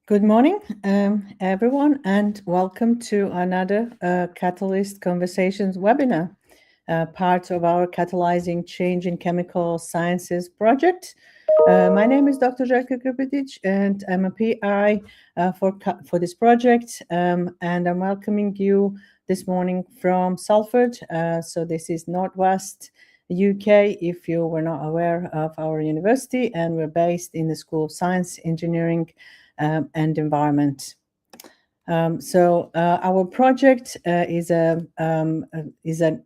Good morning, everyone, and welcome to another Catalyst Conversations webinar, part of our Catalyzing Change in Chemical Sciences project. My name is Dr. Zeljka Krpetic, and I'm a PI for this project, and I'm welcoming you this morning from Salford. So this is Northwest UK, if you were not aware of our university, and we're based in the School of Science, Engineering, and environment. Our project is an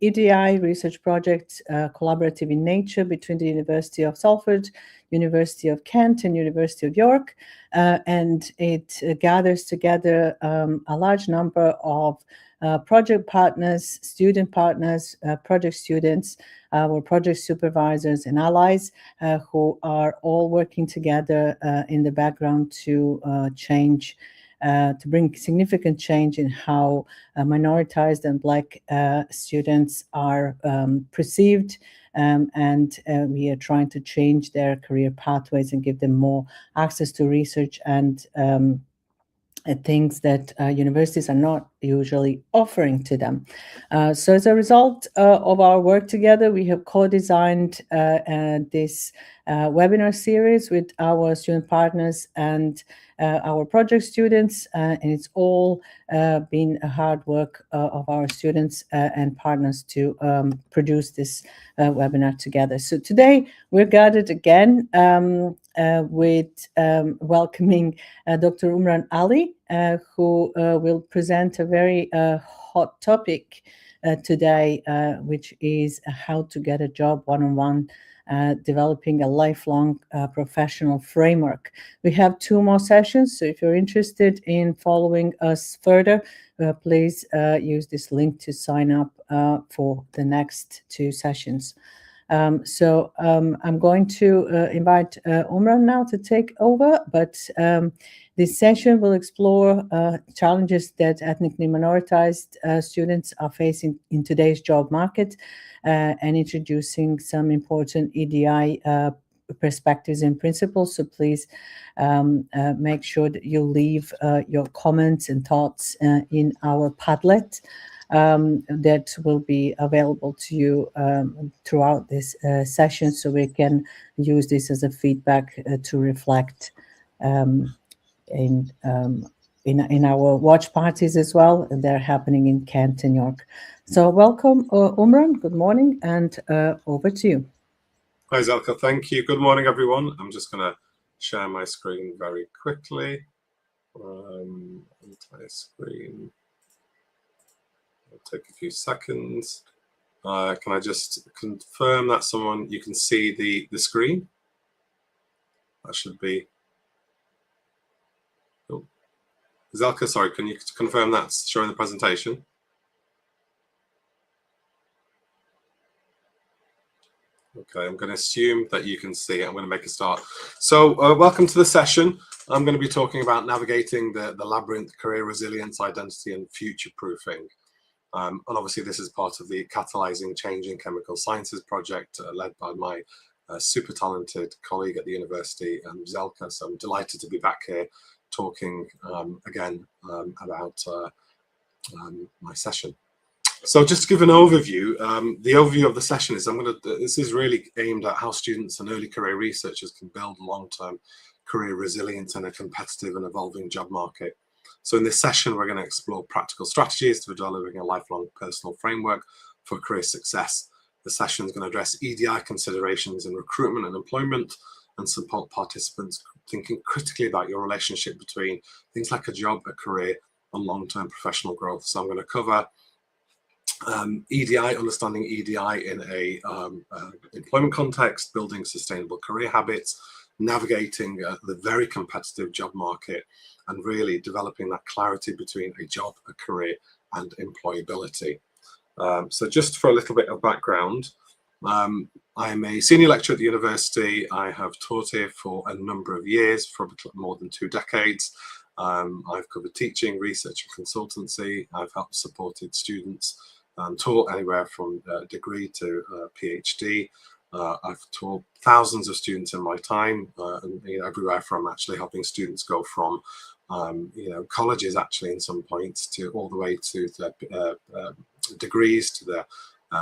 EDI research project, collaborative in nature between the University of Salford, University of Kent, and University of York, and it gathers together a large number of project partners, student partners, project students, our project supervisors and allies who are all working together in the background to bring significant change in how minoritized and Black students are perceived, and we are trying to change their career pathways and give them more access to research and things that universities are not usually offering to them. So as a result of our work together, we have co-designed this webinar series with our student partners and our project students, and it's all been a hard work of our students and partners to produce this webinar together. So today we're gathered again with welcoming Dr. Umran Ali, who will present a very hot topic today, which is how to get a job one-on-one, developing a lifelong professional framework. We have 2 more sessions, so if you're interested in following us further, please use this link to sign up for the next 2 sessions. I'm going to invite Umran now to take over, but this session will explore challenges that ethnically minoritized students are facing in today's job market, and introducing some important EDI perspectives and principles. So please make sure that you leave your comments and thoughts in our Padlet. That will be available to you throughout this session, so we can use this as a feedback to reflect in our watch parties as well. They're happening in Kent and York. So welcome, Umran. Good morning, and over to you. Hi, Zeljka. Thank you. Good morning, everyone. I'm just going to share my screen very quickly. Entire screen. It'll take a few seconds. Can I just confirm that you can see the screen? That should be. Oh. Zeljka, sorry, can you confirm that's showing the presentation? Okay, I'm going to assume that you can see it. I'm going to make a start. So welcome to the session. I'm going to be talking about navigating the labyrinth, career resilience, identity, and future-proofing. And obviously, this is part of the Catalysing Change in Chemical Sciences project led by my super talented colleague at the university, Zeljka. So I'm delighted to be back here talking again about my session. So just to give an overview, the overview of the session is this is really aimed at how students and early career researchers can build long-term career resilience in a competitive and evolving job market. So in this session, we're going to explore practical strategies for developing a lifelong personal framework for career success. The session is going to address EDI considerations in recruitment and employment, and support participants thinking critically about your relationship between things like a job, a career, and long-term professional growth. So I'm going to cover EDI, understanding EDI in a employment context, building sustainable career habits, navigating the very competitive job market, and really developing that clarity between a job, a career, and employability. So just for a little bit of background, I'm a senior lecturer at the university. I have taught here for a number of years, probably more than 2 decades. I've covered teaching, research, and consultancy. I've helped supported students taught anywhere from degree to PhD. I've taught thousands of students in my time, and everywhere from actually helping students go from colleges actually in some points, to all the way to the degrees, to the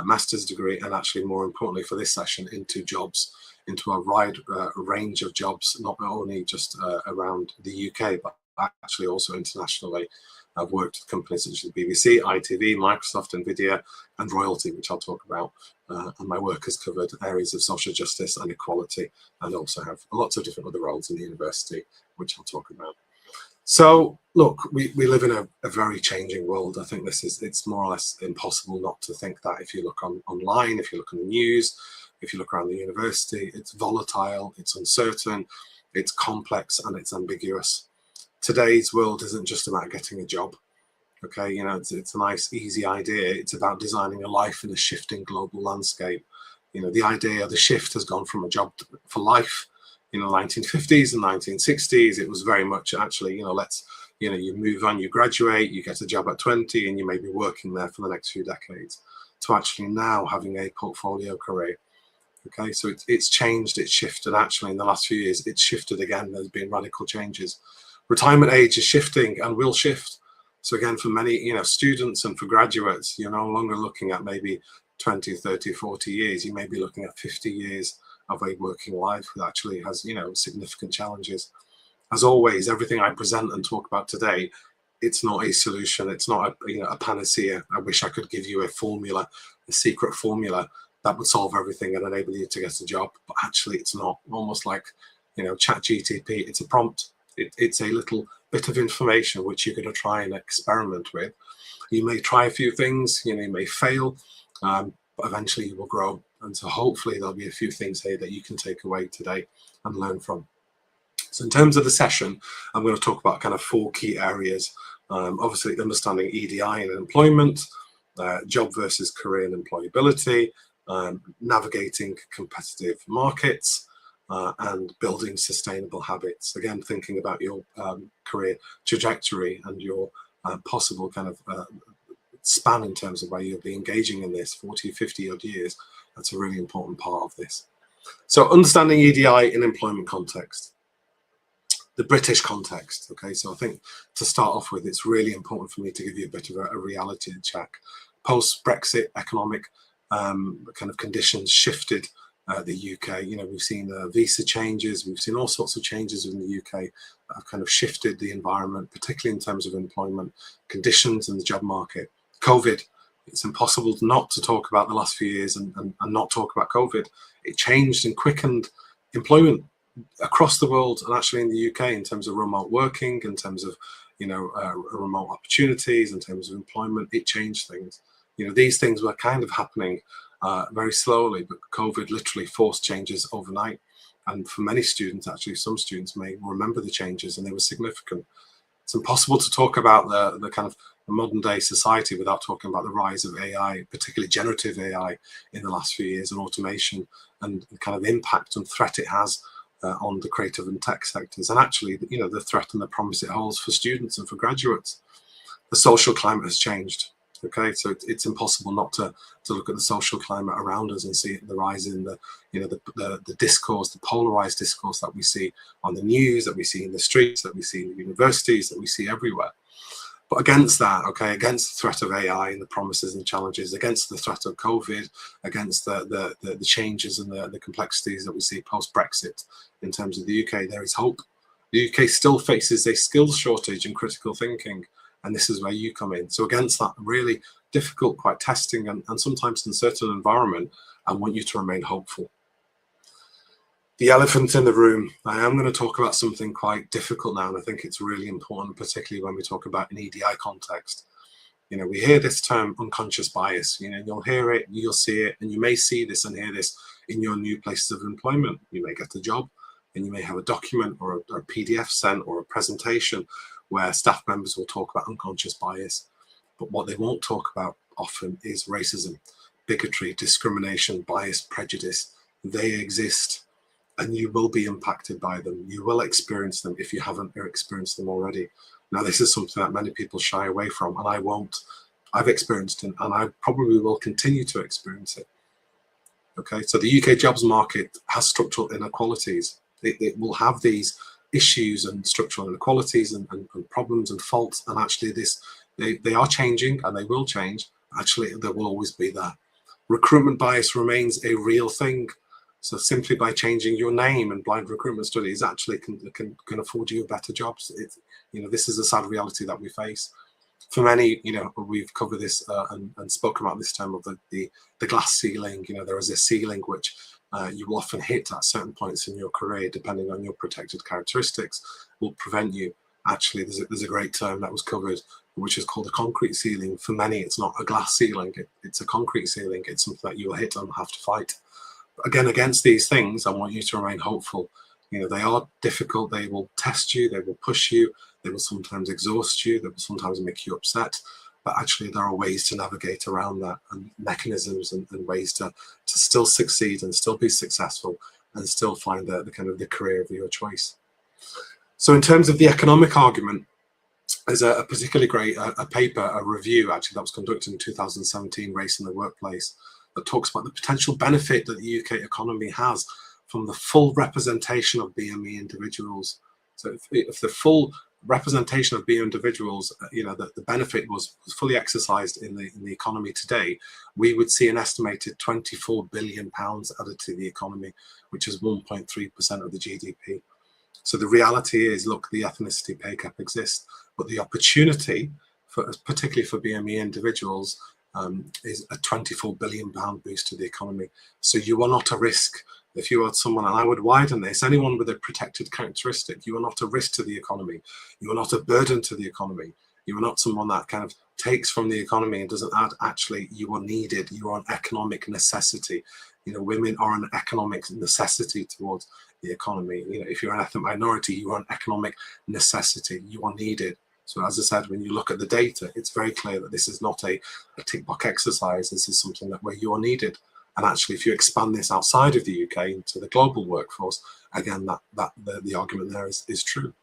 master's degree, and actually more importantly for this session, into jobs, into a wide range of jobs, not only just around the UK, but actually also internationally. I've worked with companies such as the BBC, ITV, Microsoft, Nvidia, and Royalty, which I'll talk about. And my work has covered areas of social justice and equality, and also have lots of different other roles in the university, which I'll talk about. So look, we live in a very changing world. I think it's more or less impossible not to think that. If you look online, if you look on the news, if you look around the university, it's volatile, it's uncertain, it's complex, and it's ambiguous. Today's world isn't just about getting a job. Okay, it's a nice, easy idea. It's about designing a life in a shifting global landscape. The idea of the shift has gone from a job for life. In the 1950s and 1960s, it was very much actually, you move on, you graduate, you get a job at 20, and you may be working there for the next few decades, to actually now having a portfolio career. Okay, so it's changed, it's shifted. Actually, in the last few years, it's shifted again. There's been radical changes. Retirement age is shifting and will shift. So again, for many, students and for graduates, you're no longer looking at maybe 20, 30, 40 years. You may be looking at 50 years of a working life that actually has, significant challenges. As always, everything I present and talk about today, it's not a solution. It's not a panacea. I wish I could give you a formula, a secret formula that would solve everything and enable you to get a job. But actually, it's not. Almost like, ChatGPT, it's a prompt. It's a little bit of information which you're going to try and experiment with. You may try a few things, you may fail, but eventually you will grow. And so hopefully there'll be a few things here that you can take away today and learn from. So in terms of the session, I'm going to talk about kind of 4 key areas. Obviously, understanding EDI and employment, job versus career and employability, navigating competitive markets, and building sustainable habits. Again, thinking about your career trajectory and your possible kind of span in terms of where you'll be engaging in this 40, 50 odd years. That's a really important part of this. So understanding EDI in employment context, the British context. Okay, so I think to start off with, it's really important for me to give you a bit of a reality check. Post-Brexit economic kind of conditions shifted the UK. We've seen visa changes, we've seen all sorts of changes in the UK that have kind of shifted the environment, particularly in terms of employment conditions and the job market. COVID, it's impossible not to talk about the last few years and not talk about COVID. It changed and quickened employment across the world, and actually in the UK, in terms of remote working, in terms of remote opportunities, in terms of employment. It changed things. These things were kind of happening very slowly, but COVID literally forced changes overnight. And for many students, actually, some students may remember the changes, and they were significant. It's impossible to talk about the kind of modern day society without talking about the rise of AI, particularly generative AI in the last few years, and automation, and the kind of impact and threat it has on the creative and tech sectors, and actually, the threat and the promise it holds for students and for graduates. The social climate has changed. Okay, so it's impossible not to look at the social climate around us and see the rise in the discourse, the polarized discourse that we see on the news, that we see in the streets, that we see in the universities, that we see everywhere. But against that, okay, against the threat of AI and the promises and challenges, against the threat of COVID, against the changes and the complexities that we see post-Brexit in terms of the UK, there is hope. The UK still faces a skills shortage in critical thinking, and this is where you come in. So against that really difficult, quite testing and sometimes uncertain environment, I want you to remain hopeful. The elephant in the room. I am going to talk about something quite difficult now, and I think it's really important, particularly when we talk about an EDI context. We hear this term unconscious bias. You'll hear it, you'll see it, and you may see this and hear this in your new places of employment. You may get a job, and you may have a document or a PDF sent or a presentation where staff members will talk about unconscious bias. But what they won't talk about often is racism, bigotry, discrimination, bias, prejudice. They exist, and you will be impacted by them. You will experience them if you haven't experienced them already. Now, this is something that many people shy away from, and I won't. I've experienced it, and I probably will continue to experience it. Okay, so the UK jobs market has structural inequalities. It will have these issues and structural inequalities and problems and faults, and actually they are changing and they will change. Actually, they will always be there. Recruitment bias remains a real thing. So simply by changing your name and blind recruitment studies actually can afford you better jobs. This is a sad reality that we face. For many, we've covered this and spoken about this term of the glass ceiling. There is a ceiling which you will often hit at certain points in your career, depending on your protected characteristics, will prevent you. Actually, there's a great term that was covered, which is called a concrete ceiling. For many, it's not a glass ceiling, it's a concrete ceiling. It's something that you will hit and have to fight. Again, against these things, I want you to remain hopeful. They are difficult, they will test you, they will push you, they will sometimes exhaust you, they will sometimes make you upset, but actually there are ways to navigate around that, and mechanisms and ways to still succeed and still be successful and still find the career of your choice. So in terms of the economic argument, there's a particularly great a review actually that was conducted in 2017, Race in the Workplace, that talks about the potential benefit that the UK economy has from the full representation of BME individuals. So if the full representation of BME individuals, the benefit was fully exercised in the economy today, we would see an estimated £24 billion added to the economy, which is 1.3% of the GDP. So the reality is, look, the ethnicity pay gap exists, but the opportunity, particularly for BME individuals, is a £24 billion boost to the economy. So you are not a risk. If you are someone, and I would widen this, anyone with a protected characteristic, you are not a risk to the economy. You are not a burden to the economy. You are not someone that kind of takes from the economy and doesn't add. Actually, you are needed. You are an economic necessity. Women are an economic necessity towards the economy. If you're an ethnic minority, you are an economic necessity. You are needed. So as I said, when you look at the data, it's very clear that this is not a tick box exercise. This is something where you are needed. And actually, if you expand this outside of the UK into the global workforce, again, the argument there is true.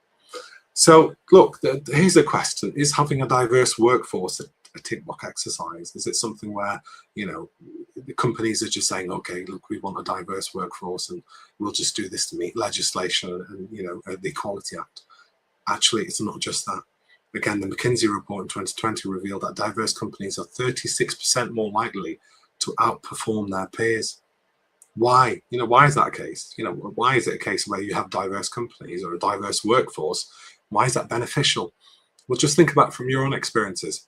So look, here's a question: is having a diverse workforce a tick box exercise? Is it something where the companies are just saying, okay, look, we want a diverse workforce and we'll just do this to meet legislation and the Equality Act? Actually, it's not just that. Again, the McKinsey report in 2020 revealed that diverse companies are 36% more likely to outperform their peers. Why? Why is that a case? Why is it a case where you have diverse companies or a diverse workforce? Why is that beneficial? Well, just think about from your own experiences.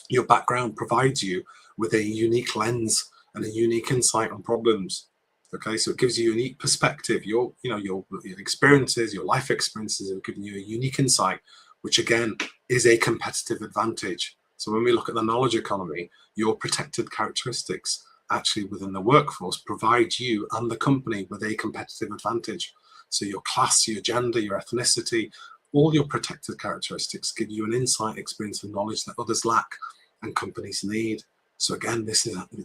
Your background provides you with a unique lens and a unique insight on problems. Okay, so it gives you a unique perspective. Your experiences, your life experiences have given you a unique insight, which again is a competitive advantage. So when we look at the knowledge economy, your protected characteristics actually within the workforce provide you and the company with a competitive advantage. So your class, your gender, your ethnicity, all your protected characteristics give you an insight, experience, and knowledge that others lack and companies need. So again,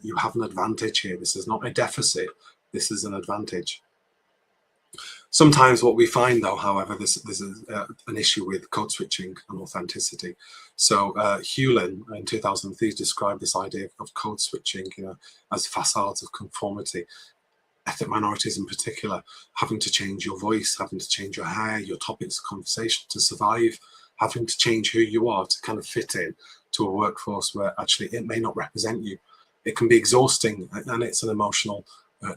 you have an advantage here. This is not a deficit. This is an advantage. Sometimes what we find, though, however, this is an issue with code switching and authenticity. So Hewlin in 2003 described this idea of code switching, as facades of conformity. Ethnic minorities in particular, having to change your voice, having to change your hair, your topics of conversation to survive, having to change who you are to kind of fit in to a workforce where actually it may not represent you. It can be exhausting and it's an emotional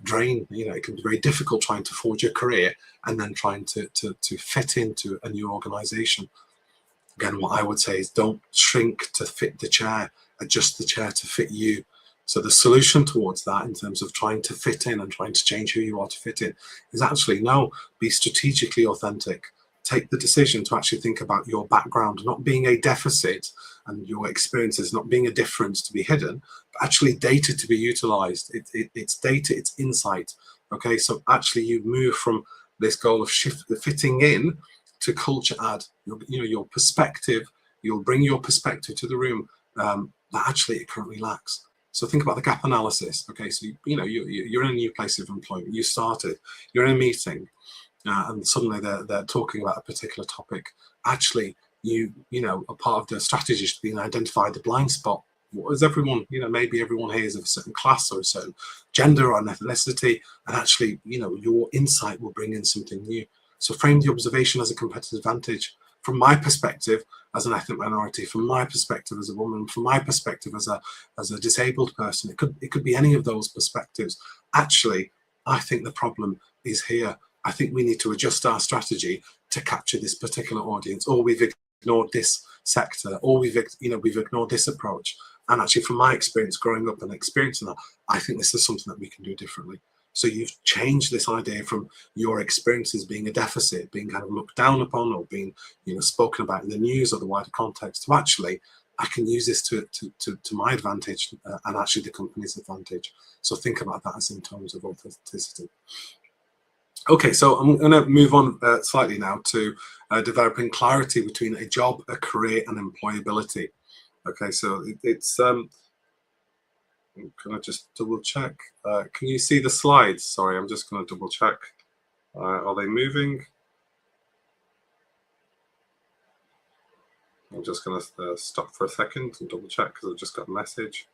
drain. It can be very difficult trying to forge a career and then trying to fit into a new organization. Again, what I would say is don't shrink to fit the chair, adjust the chair to fit you. So the solution towards that, in terms of trying to fit in and trying to change who you are to fit in, is actually no, be strategically authentic. Take the decision to actually think about your background not being a deficit and your experiences not being a difference to be hidden, but actually data to be utilized. It's data, it's insight. Okay, so actually you move from this goal of fitting in to culture add. Your perspective, you'll bring your perspective to the room that actually it currently lacks. So think about the gap analysis. Okay, so you're in a new place of employment. You started, you're in a meeting, and suddenly they're talking about a particular topic. Actually, a part of the strategy should be to identify the blind spot. What is everyone? Maybe everyone here is of a certain class or a certain gender or ethnicity, and actually, your insight will bring in something new. So frame the observation as a competitive advantage. From my perspective as an ethnic minority, from my perspective as a woman, from my perspective as a disabled person, it could be any of those perspectives. Actually, I think the problem is here. I think we need to adjust our strategy to capture this particular audience, or we've ignored this sector, or we've ignored this approach. And actually, from my experience growing up and experiencing that, I think this is something that we can do differently. So you've changed this idea from your experiences being a deficit, being kind of looked down upon, or being, spoken about in the news or the wider context, to actually, I can use this to my advantage and actually the company's advantage. So think about that as in terms of authenticity. Okay, so I'm going to move on slightly now to developing clarity between a job, a career, and employability. Okay, so it's can I just double check? Can you see the slides? Sorry, I'm just going to double check. Are they moving? I'm just going to stop for a second and double check because I've just got a message.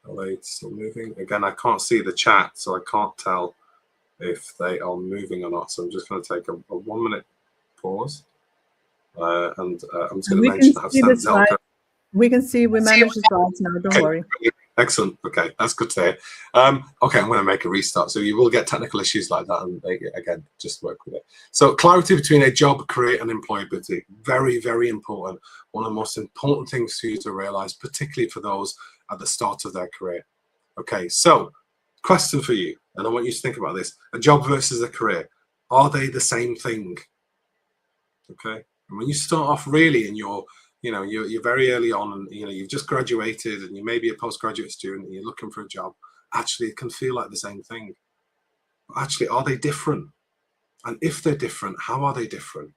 Are they still moving? Again, I can't see the chat, so I can't tell if they are moving or not. So I'm just going to take a 1 minute pause. And I'm just going to mention that I've sent Zelka. We can see, we managed the slides now, don't worry. Excellent. Okay, that's good to hear. Okay, I'm going to make a restart. So you will get technical issues like that, and again, just work with it. So clarity between a job, career, and employability. Very, very important. One of the most important things for you to realize, particularly for those at the start of their career. Okay, so question for you, and I want you to think about this. A job versus a career. Are they the same thing? Okay, and when you start off really in your you're very early on, and you've just graduated, and you may be a postgraduate student, and you're looking for a job. Actually, it can feel like the same thing. But actually, are they different? And if they're different, how are they different?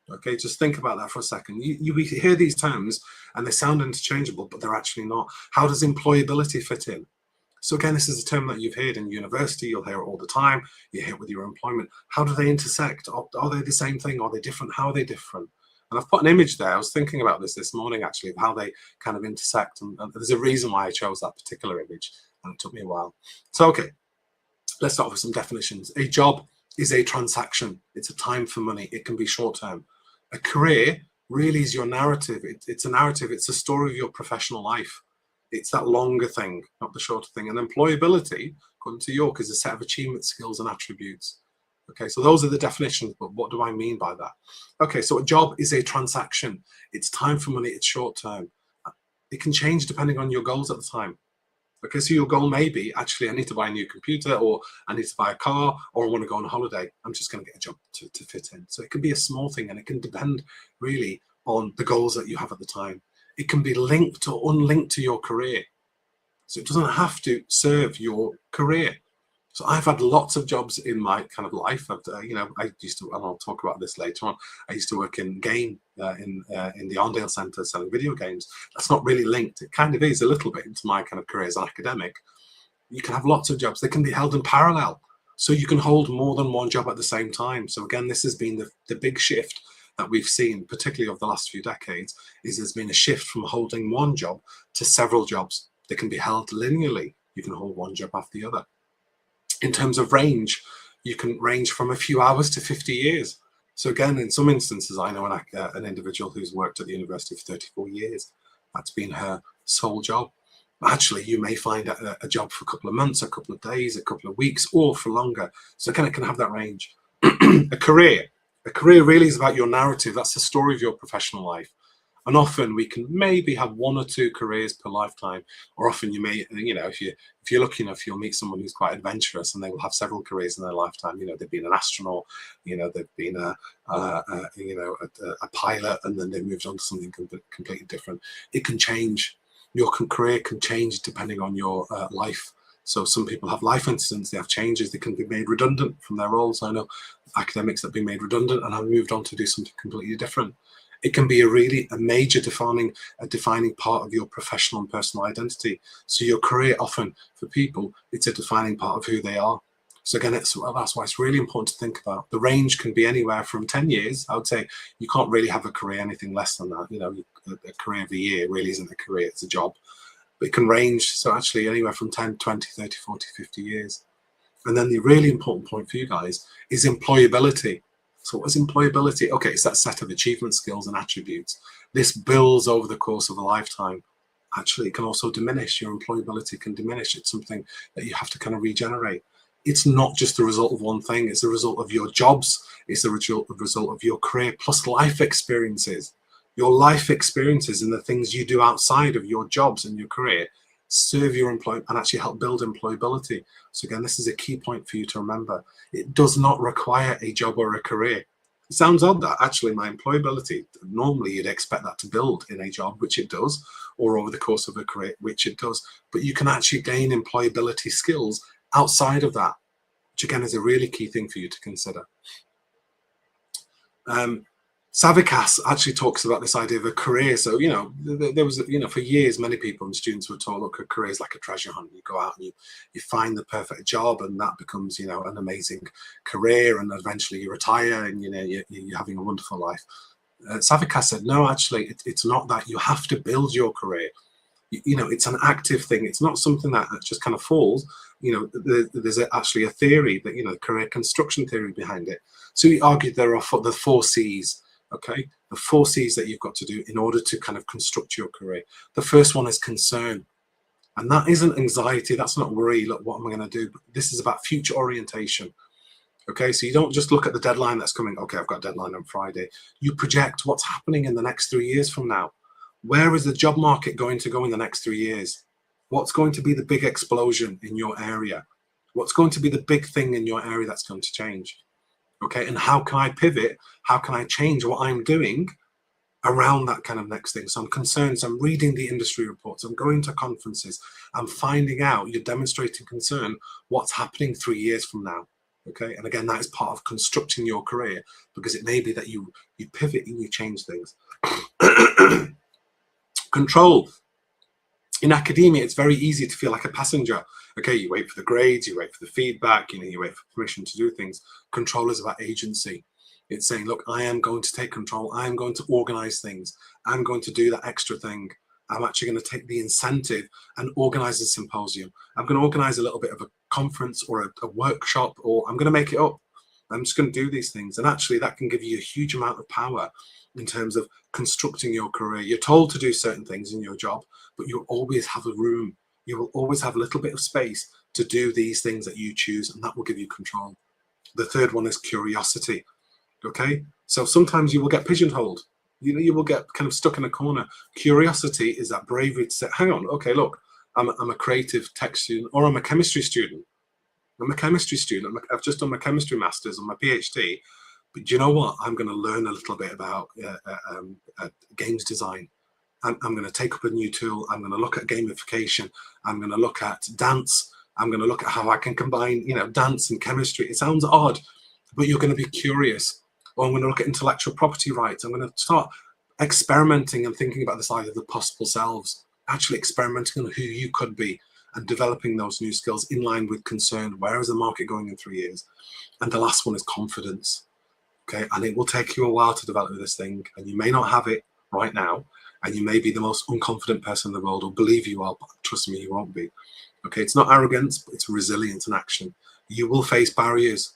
Okay, just think about that for a second. You hear these terms, and they sound interchangeable, but they're actually not. How does employability fit in? So again, this is a term that you've heard in university. You'll hear it all the time. You hear it with your employment. How do they intersect? Are they the same thing? Are they different? How are they different? And I've put an image there. I was thinking about this morning, actually, of how they kind of intersect. And there's a reason why I chose that particular image, and it took me a while. So, okay, let's start with some definitions. A job is a transaction. It's a time for money. It can be short-term. A career really is your narrative. It's a narrative. It's a story of your professional life. It's that longer thing, not the shorter thing. And employability, according to York, is a set of achievement, skills, and attributes. Okay, so those are the definitions, but what do I mean by that? Okay, so a job is a transaction. It's time for money, it's short term. It can change depending on your goals at the time. Okay, so your goal may be, actually, I need to buy a new computer, or I need to buy a car, or I want to go on a holiday. I'm just going to get a job to fit in. So it can be a small thing, and it can depend really on the goals that you have at the time. It can be linked or unlinked to your career. So it doesn't have to serve your career. So I've had lots of jobs in my kind of life. I used to, and I'll talk about this later on, I used to work in game in the Arndale Centre selling video games. That's not really linked. It kind of is a little bit into my kind of career as an academic. You can have lots of jobs. They can be held in parallel. So you can hold more than one job at the same time. So again, this has been the big shift that we've seen, particularly over the last few decades, is there's been a shift from holding one job to several jobs. They can be held linearly. You can hold one job after the other. In terms of range, you can range from a few hours to 50 years. So again, in some instances, I know an individual who's worked at the university for 34 years. That's been her sole job. Actually, you may find a job for a couple of months, a couple of days, a couple of weeks, or for longer. So again, it can have that range. A career really is about your narrative. That's the story of your professional life. And often we can maybe have one or two careers per lifetime, or often you may, if you're lucky enough, you'll meet someone who's quite adventurous, and they will have several careers in their lifetime. They've been an astronaut, they've been a pilot, and then they've moved on to something completely different. It can change. Your career can change depending on your life. So some people have life incidents, they have changes, they can be made redundant from their roles. I know academics that have been made redundant and have moved on to do something completely different. It can be a major defining part of your professional and personal identity. So your career, often for people, it's a defining part of who they are. So again, that's why it's really important to think about. The range can be anywhere from 10 years. I would say you can't really have a career anything less than that. A career of a year really isn't a career, it's a job. But it can range, so actually anywhere from 10, 20, 30, 40, 50 years. And then the really important point for you guys is employability. So what is employability? Okay, it's that set of achievement, skills, and attributes. This builds over the course of a lifetime. Actually, it can also diminish. Your employability can diminish. It's something that you have to kind of regenerate. It's not just the result of one thing. It's the result of your jobs. It's the result of your career plus life experiences. Your life experiences and the things you do outside of your jobs and your career serve your employment and actually help build employability. So again, this is a key point for you to remember. It does not require a job or a career. It sounds odd that actually my employability, normally you'd expect that to build in a job, which it does, or over the course of a career, which it does. But you can actually gain employability skills outside of that, which again is a really key thing for you to consider. Savikas actually talks about this idea of a career. So, you know, there was, you know, for years, many people and students were told, look, a career is like a treasure hunt. You go out and you find the perfect job, and that becomes, you know, an amazing career, and eventually you retire and, you know, you're having a wonderful life. Savikas said, no, actually, it's not that. You have to build your career. You know, it's an active thing. It's not something that just kind of falls. You know, there's actually a theory that, you know, career construction theory behind it. So he argued there are the 4 C's. Okay, the 4 C's that you've got to do in order to kind of construct your career. The first one is concern, and that isn't anxiety. That's not worry. Look, what am I going to do? But this is about future orientation. Okay, so you don't just look at the deadline that's coming. Okay, I've got a deadline on Friday. You project what's happening in the next 3 years from now. Where is the job market going to go in the next 3 years? What's going to be the big explosion in your area? What's going to be the big thing in your area that's going to change? Okay, and how can I pivot? How can I change what I'm doing around that kind of next thing? So I'm concerned. So I'm reading the industry reports. I'm going to conferences. I'm finding out. You're demonstrating concern. What's happening 3 years from now? Okay, and again, that is part of constructing your career, because it may be that you pivot and you change things. Control. In academia, it's very easy to feel like a passenger. Okay, you wait for the grades, you wait for the feedback, you know, you wait for permission to do things. Control is about agency. It's saying, look, I am going to take control. I am going to organize things. I'm going to do that extra thing. I'm actually going to take the incentive and organize a symposium. I'm going to organize a little bit of a conference or a workshop, or I'm going to make it up. I'm just going to do these things. And actually that can give you a huge amount of power in terms of constructing your career. You're told to do certain things in your job, but you'll always have a room. You will always have a little bit of space to do these things that you choose, and that will give you control. The third one is curiosity. Okay, so sometimes you will get pigeonholed. You know, you will get kind of stuck in a corner. Curiosity is that bravery to say, hang on, okay, look, I'm a creative tech student, or I'm a chemistry student. I'm a chemistry student. I've just done my chemistry master's and my PhD. But do you know what? I'm going to learn a little bit about games design. I'm going to take up a new tool. I'm going to look at gamification. I'm going to look at dance. I'm going to look at how I can combine, you know, dance and chemistry. It sounds odd, but you're going to be curious. Or I'm going to look at intellectual property rights. I'm going to start experimenting and thinking about the side of the possible selves, actually experimenting on who you could be and developing those new skills in line with concern. Where is the market going in 3 years? And the last one is confidence. Okay, and it will take you a while to develop this thing, and you may not have it right now, and you may be the most unconfident person in the world, or believe you are, but trust me, you won't be. Okay, it's not arrogance, but it's resilience and action. You will face barriers.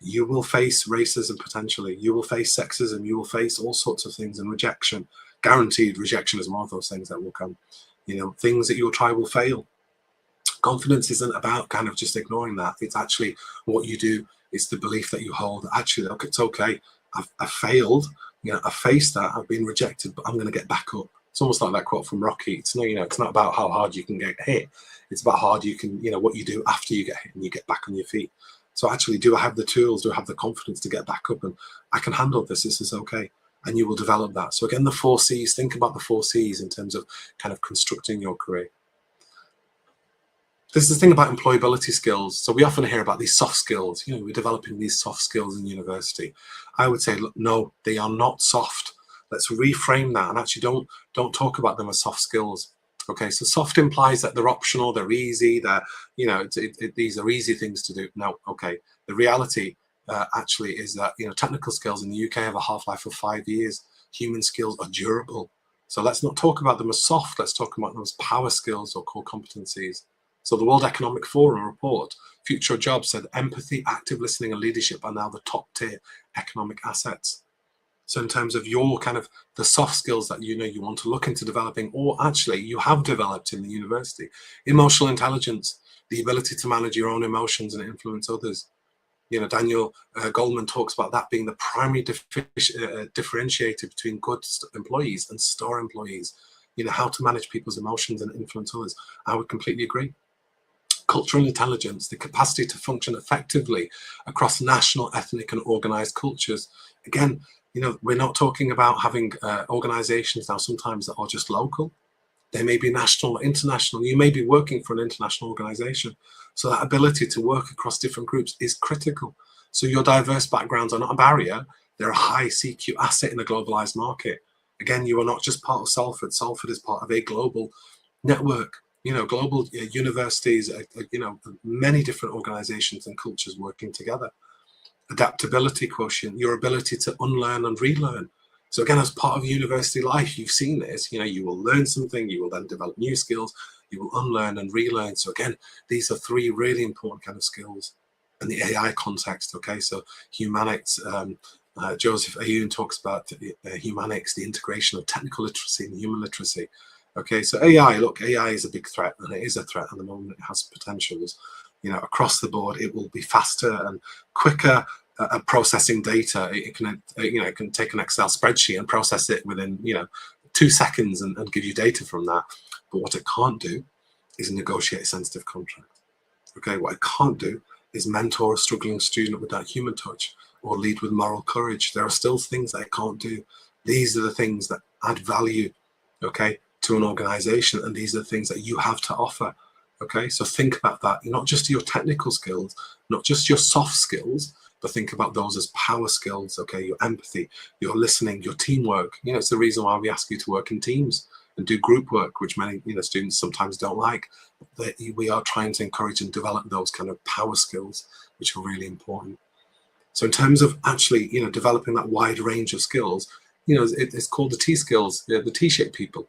You will face racism potentially. You will face sexism. You will face all sorts of things, and rejection. Guaranteed rejection is one of those things that will come. You know, things that you'll try will fail. Confidence isn't about kind of just ignoring that. It's actually what you do. It's the belief that you hold. Actually, look, it's okay. I've failed. You know, I've faced that. I've been rejected, but I'm going to get back up. It's almost like that quote from Rocky. It's no, you know, it's not about how hard you can get hit. It's about how hard you can, you know, what you do after you get hit and you get back on your feet. So actually, do I have the tools? Do I have the confidence to get back up? And I can handle this. This is okay. And you will develop that. So again, the 4 C's. Think about the 4 C's in terms of kind of constructing your career. This is the thing about employability skills. So we often hear about these soft skills. You know, we're developing these soft skills in university. I would say, look, no, they are not soft. Let's reframe that and actually don't talk about them as soft skills. Okay, so soft implies that they're optional, they're easy, they're, you know, these are easy things to do. No, okay. The reality actually is that, you know, technical skills in the UK have a half-life of 5 years. Human skills are durable. So let's not talk about them as soft. Let's talk about them as power skills or core competencies. So the World Economic Forum report, Future Jobs, said empathy, active listening, and leadership are now the top tier economic assets. So in terms of your kind of the soft skills that you want to look into developing, or actually you have developed in the university, emotional intelligence, the ability to manage your own emotions and influence others. Daniel Goleman talks about that being the primary differentiator between good employees and star employees. How to manage people's emotions and influence others. I would completely agree. Cultural intelligence, the capacity to function effectively across national, ethnic, and organized cultures. Again, we're not talking about having organizations now sometimes that are just local. They may be national or international. You may be working for an international organization. So that ability to work across different groups is critical. So your diverse backgrounds are not a barrier. They're a high CQ asset in a globalized market. Again, you are not just part of Salford. Salford is part of a global network, global universities, many different organizations and cultures working together. Adaptability quotient, your ability to unlearn and relearn. So again, as part of university life, you've seen this, you will learn something, you will then develop new skills, you will unlearn and relearn. So again, these are three really important kind of skills. And the AI context, okay, so humanics, Joseph Ayoun talks about humanics, the integration of technical literacy and human literacy. Okay, so AI, look, AI is a big threat, and it is a threat at the moment. It has potentials, across the board. It will be faster and quicker at processing data. It can, it can take an Excel spreadsheet and process it within, 2 seconds and give you data from that. But what it can't do is negotiate a sensitive contract. Okay, what it can't do is mentor a struggling student with that human touch or lead with moral courage. There are still things that it can't do. These are the things that add value, okay, to an organization, and these are the things that you have to offer. Okay, so think about that. Not just your technical skills, not just your soft skills, but think about those as power skills. Okay, your empathy, your listening, your teamwork. It's the reason why we ask you to work in teams and do group work, which many students sometimes don't like. But we are trying to encourage and develop those kind of power skills, which are really important. So in terms of actually developing that wide range of skills, it's called the T skills, the T-shaped people.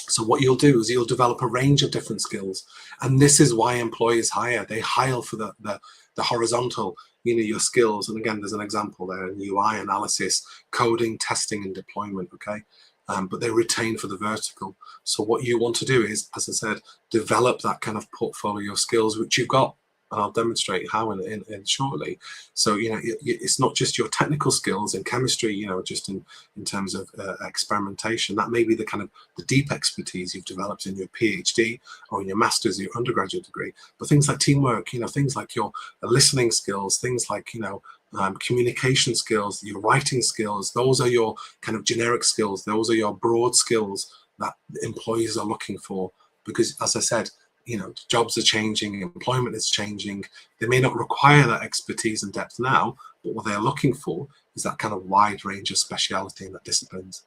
So what you'll do is you'll develop a range of different skills, and this is why employers hire. They hire for the horizontal, your skills. And again, there's an example there in UI analysis, coding, testing, and deployment. Okay, but they retain for the vertical. So what you want to do is, as I said, develop that kind of portfolio of skills which you've got. And I'll demonstrate how in shortly. So, it's not just your technical skills in chemistry, just in terms of experimentation. That may be the kind of the deep expertise you've developed in your PhD or in your master's, your undergraduate degree. But things like teamwork, things like your listening skills, things like, communication skills, your writing skills, those are your kind of generic skills. Those are your broad skills that employees are looking for. Because, as I said, jobs are changing, employment is changing. They may not require that expertise and depth now, but what they're looking for is that kind of wide range of speciality in that disciplines.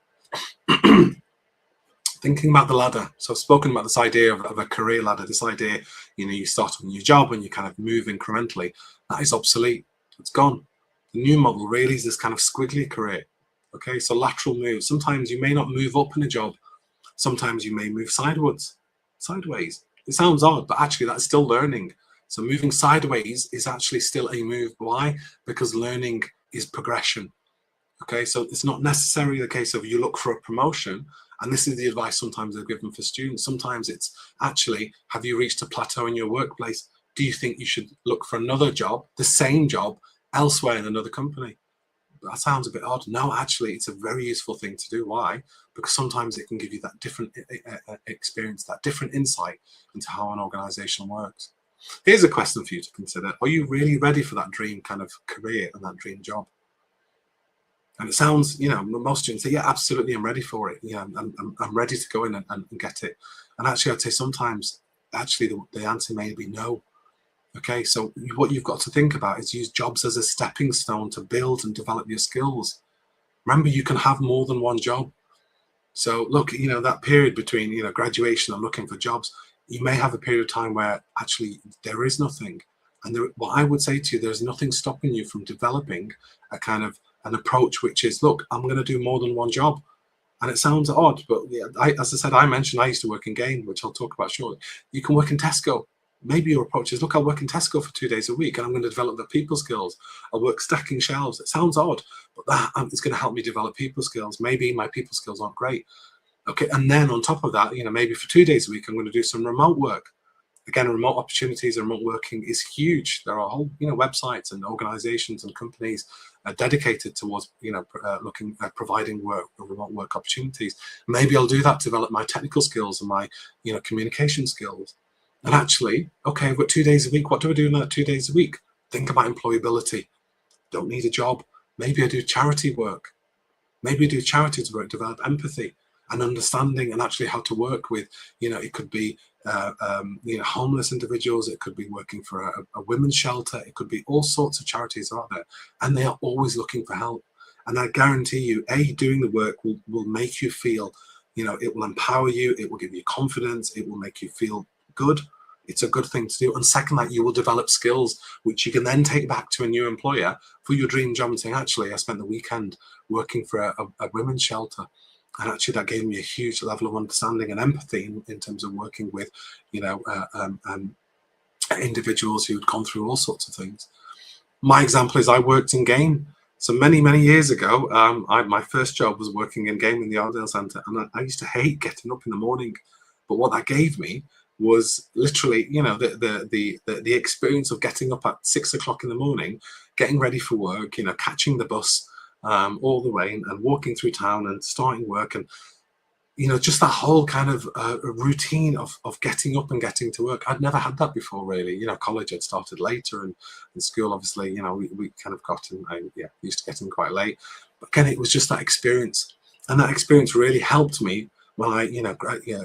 Thinking about the ladder. So I've spoken about this idea of a career ladder, this idea, you start on your job and you kind of move incrementally. That is obsolete. It's gone. The new model really is this kind of squiggly career. Okay, so lateral moves. Sometimes you may not move up in a job. Sometimes you may move sideways. It sounds odd, but actually that's still learning. So moving sideways is actually still a move. Why? Because learning is progression. Okay, so it's not necessarily the case of you look for a promotion, and this is the advice sometimes I've given for students. Sometimes it's actually, have you reached a plateau in your workplace? Do you think you should look for another job, the same job, elsewhere in another company? That sounds a bit odd. No, actually, it's a very useful thing to do. Why? Because sometimes it can give you that different experience, that different insight into how an organization works. Here's a question for you to consider. Are you really ready for that dream kind of career and that dream job? And it sounds, most students say, yeah, absolutely, I'm ready for it. I'm ready to go in and get it. And actually, I'd say sometimes, actually, the answer may be no. Okay, so what you've got to think about is use jobs as a stepping stone to build and develop your skills. Remember, you can have more than one job. So look, that period between, graduation and looking for jobs, you may have a period of time where actually there is nothing. And what I would say to you, there's nothing stopping you from developing a kind of an approach, which is, look, I'm going to do more than one job. And it sounds odd, but yeah, as I said, I mentioned I used to work in game, which I'll talk about shortly. You can work in Tesco. Maybe your approach is, look, I'll work in Tesco for 2 days a week and I'm going to develop the people skills. I'll work stacking shelves. It sounds odd, but that is going to help me develop people skills. Maybe my people skills aren't great. Okay, and then on top of that, maybe for 2 days a week, I'm going to do some remote work. Again, remote opportunities and remote working is huge. There are whole, websites and organizations and companies dedicated towards, looking at providing remote work opportunities. Maybe I'll do that to develop my technical skills and my, communication skills. And actually, okay, I've got 2 days a week. What do I do in that 2 days a week? Think about employability. Don't need a job. Maybe I do charity work. Maybe I do charity work, develop empathy and understanding, and actually how to work with, it could be, homeless individuals. It could be working for a women's shelter. It could be all sorts of charities out there, and they are always looking for help. And I guarantee you, doing the work will make you feel, it will empower you. It will give you confidence. It will make you feel good. It's a good thing to do. And second, that you will develop skills which you can then take back to a new employer for your dream job and saying, actually, I spent the weekend working for a women's shelter. And actually that gave me a huge level of understanding and empathy in terms of working with, individuals who'd gone through all sorts of things. My example is I worked in game. So many, many years ago, my first job was working in game in the Ardale Centre. And I used to hate getting up in the morning. But what that gave me was literally, the experience of getting up at 6 o'clock in the morning, getting ready for work, catching the bus all the way and walking through town and starting work, and just that whole kind of routine of getting up and getting to work. I'd never had that before, really. College had started later, and in school, obviously, we kind of got in. Used to get in quite late. But again, it was just that experience, and that experience really helped me when I,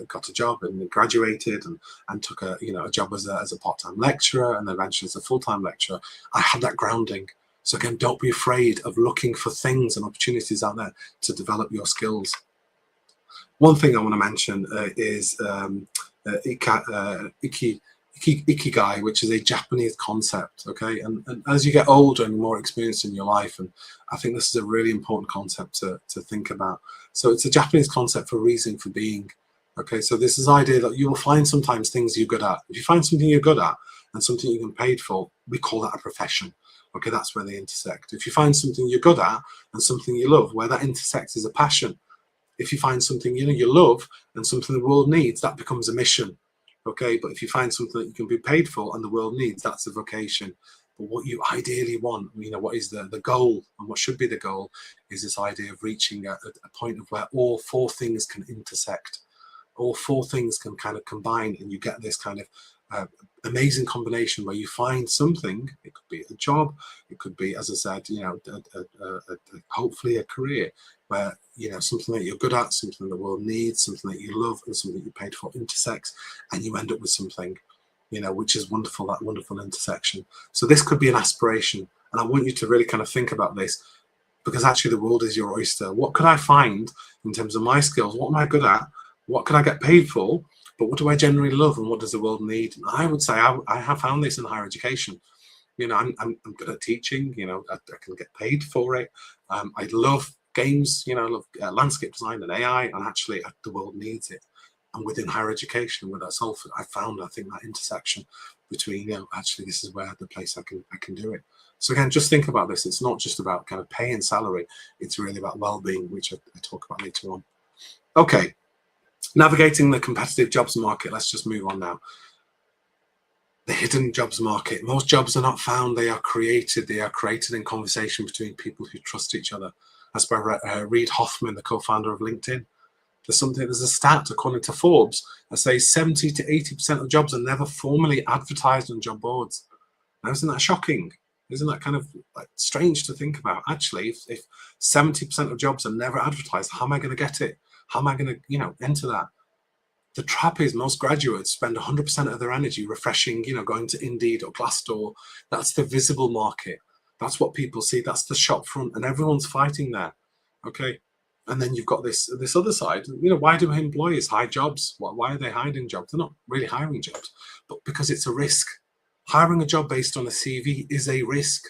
got a job and graduated and took a job as a part-time lecturer and eventually as a full-time lecturer. I had that grounding. So again, don't be afraid of looking for things and opportunities out there to develop your skills. One thing I want to mention is Ikigai, which is a Japanese concept, okay? And as you get older and more experienced in your life, and I think this is a really important concept to think about. So it's a Japanese concept for reason for being, okay? So this is the idea that you will find sometimes things you're good at. If you find something you're good at and something you can paid for, we call that a profession. Okay, that's where they intersect. If you find something you're good at and something you love, where that intersects is a passion. If you find something you love and something the world needs, that becomes a mission. Okay, but if you find something that you can be paid for and the world needs, that's a vocation. But what you ideally want, what is the goal, and what should be the goal, is this idea of reaching a point of where all four things can intersect. All four things can kind of combine, and you get this kind of amazing combination where you find something. It could be a job, it could be, as I said, hopefully a career where something that you're good at, something the world needs, something that you love, and something you paid for intersects, and you end up with something which is wonderful, that wonderful intersection. So this could be an aspiration, and I want you to really kind of think about this, because actually the world is your oyster. What could I find in terms of my skills? What am I good at? What can I get paid for? But what do I generally love, and what does the world need? And I would say I have found this in higher education. I'm good at teaching. I can get paid for it. I love games. I love landscape design and AI, and actually the world needs it. And within higher education, with that Salford, I think that intersection between actually this is where the place I can do it. So again, just think about this. It's not just about kind of pay and salary. It's really about well-being, which I talk about later on. Okay. Navigating the competitive jobs market. Let's just move on now. The hidden jobs market. Most jobs are not found, they are created. They are created in conversation between people who trust each other. That's by Reid Hoffman, the co-founder of LinkedIn. There's a stat, according to Forbes, that says 70 to 80% of jobs are never formally advertised on job boards. Now, isn't that shocking? Isn't that kind of strange to think about? Actually, if 70% of jobs are never advertised, how am I going to get it? How am I going to, enter that? The trap is most graduates spend 100% of their energy refreshing, going to Indeed or Glassdoor. That's the visible market. That's what people see. That's the shop front, and everyone's fighting there. Okay. And then you've got this other side. Why do employers hide jobs? Why are they hiding jobs? They're not really hiring jobs, but because it's a risk. Hiring a job based on a CV is a risk,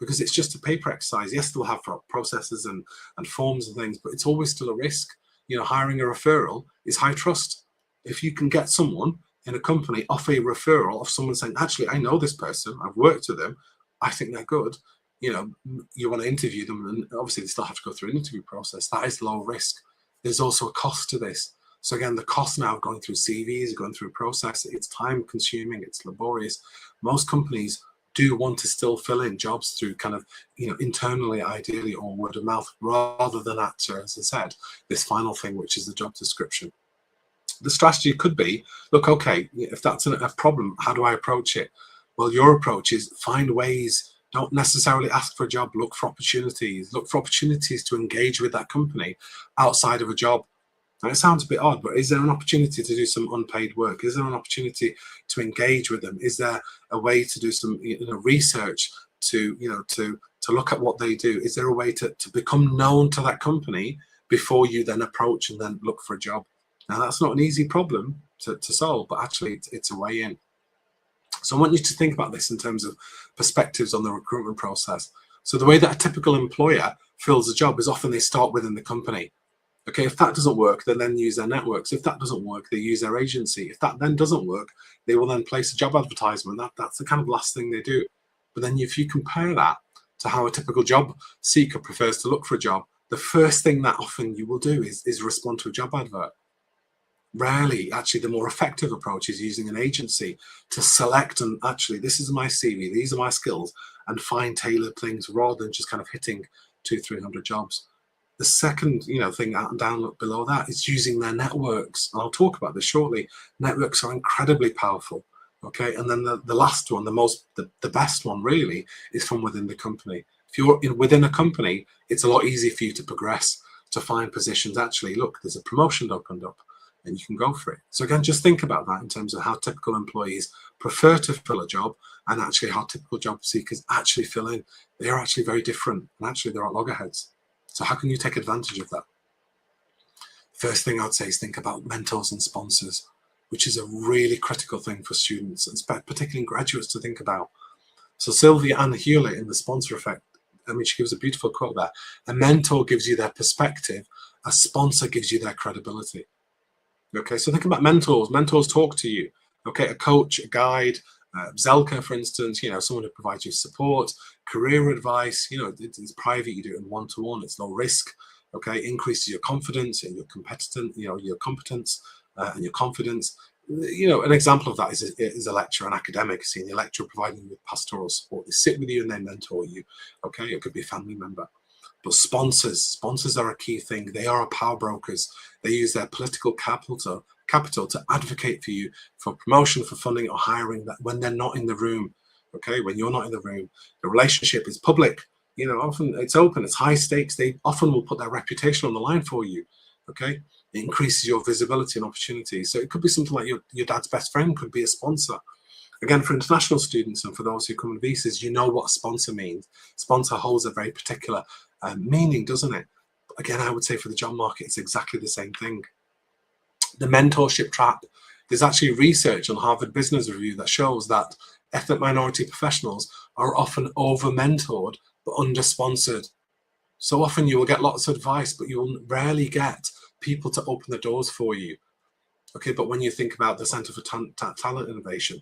because it's just a paper exercise. Yes, they'll have processes and forms and things, but it's always still a risk. Hiring a referral is high trust. If you can get someone in a company offer a referral of someone saying, actually, I know this person, I've worked with them, I think they're good. You know, you want to interview them, and obviously they still have to go through an interview process. That is low risk. There's also a cost to this. So again, the cost now of going through CVs, going through a process, it's time consuming, it's laborious. Most companies do want to still fill in jobs through kind of, you know, internally, ideally, or word of mouth, rather than at, as I said, this final thing, which is the job description. The strategy could be, look, okay, if that's a problem, how do I approach it? Well, your approach is find ways, don't necessarily ask for a job, look for opportunities to engage with that company outside of a job. Now, it sounds a bit odd, but is there an opportunity to do some unpaid work? Is there an opportunity to engage with them? Is there a way to do some, you know, research to, you know, to look at what they do? Is there a way to become known to that company before you then approach and then look for a job? Now, that's not an easy problem to solve, but actually it's a way in. So I want you to think about this in terms of perspectives on the recruitment process. So the way that a typical employer fills a job is often they start within the company. Okay, if that doesn't work, they then use their networks. If that doesn't work, they use their agency. If that then doesn't work, they will then place a job advertisement. That's the kind of last thing they do. But then if you compare that to how a typical job seeker prefers to look for a job, the first thing that often you will do is respond to a job advert. Rarely, actually, the more effective approach is using an agency to select and actually, this is my CV, these are my skills, and find tailored things rather than just kind of hitting 200-300 jobs. The second, you know, thing down below that is using their networks. And I'll talk about this shortly. Networks are incredibly powerful. Okay, and then the last one, the best one really, is from within the company. If you're within a company, it's a lot easier for you to progress, to find positions. Actually, look, there's a promotion opened up, and you can go for it. So again, just think about that in terms of how typical employees prefer to fill a job, and actually how typical job seekers actually fill in. They are actually very different, and actually there are loggerheads. So how can you take advantage of that? First thing I'd say is think about mentors and sponsors, which is a really critical thing for students, and particularly graduates, to think about. So Sylvia Ann Hewlett in The Sponsor Effect, I mean, she gives a beautiful quote there. A mentor gives you their perspective, a sponsor gives you their credibility. Okay, so think about mentors. Mentors talk to you. Okay, a coach, a guide, Zeljka, for instance, you know, someone who provides you support, career advice. You know, it's private. You do it in one-to-one. It's low risk. Okay, increases your confidence and your competence. You know, your competence and your confidence. You know, an example of that is a lecturer, an academic, senior lecturer providing you with pastoral support. They sit with you and they mentor you. Okay, it could be a family member. But sponsors are a key thing. They are power brokers. They use their political capital to advocate for you for promotion, for funding, or hiring, that when they're not in the room. Okay, when you're not in the room, the relationship is public. You know, often it's open, it's high stakes. They often will put their reputation on the line for you. Okay, it increases your visibility and opportunities. So it could be something like your dad's best friend could be a sponsor. Again, for international students and for those who come on visas, you know what a sponsor means. Sponsor holds a very particular meaning, doesn't it? Again, I would say for the job market, it's exactly the same thing. The mentorship trap. There's actually research on Harvard Business Review that shows that ethnic minority professionals are often over-mentored but under-sponsored. So often you will get lots of advice, but you will rarely get people to open the doors for you. Okay, but when you think about the Centre for Talent Innovation,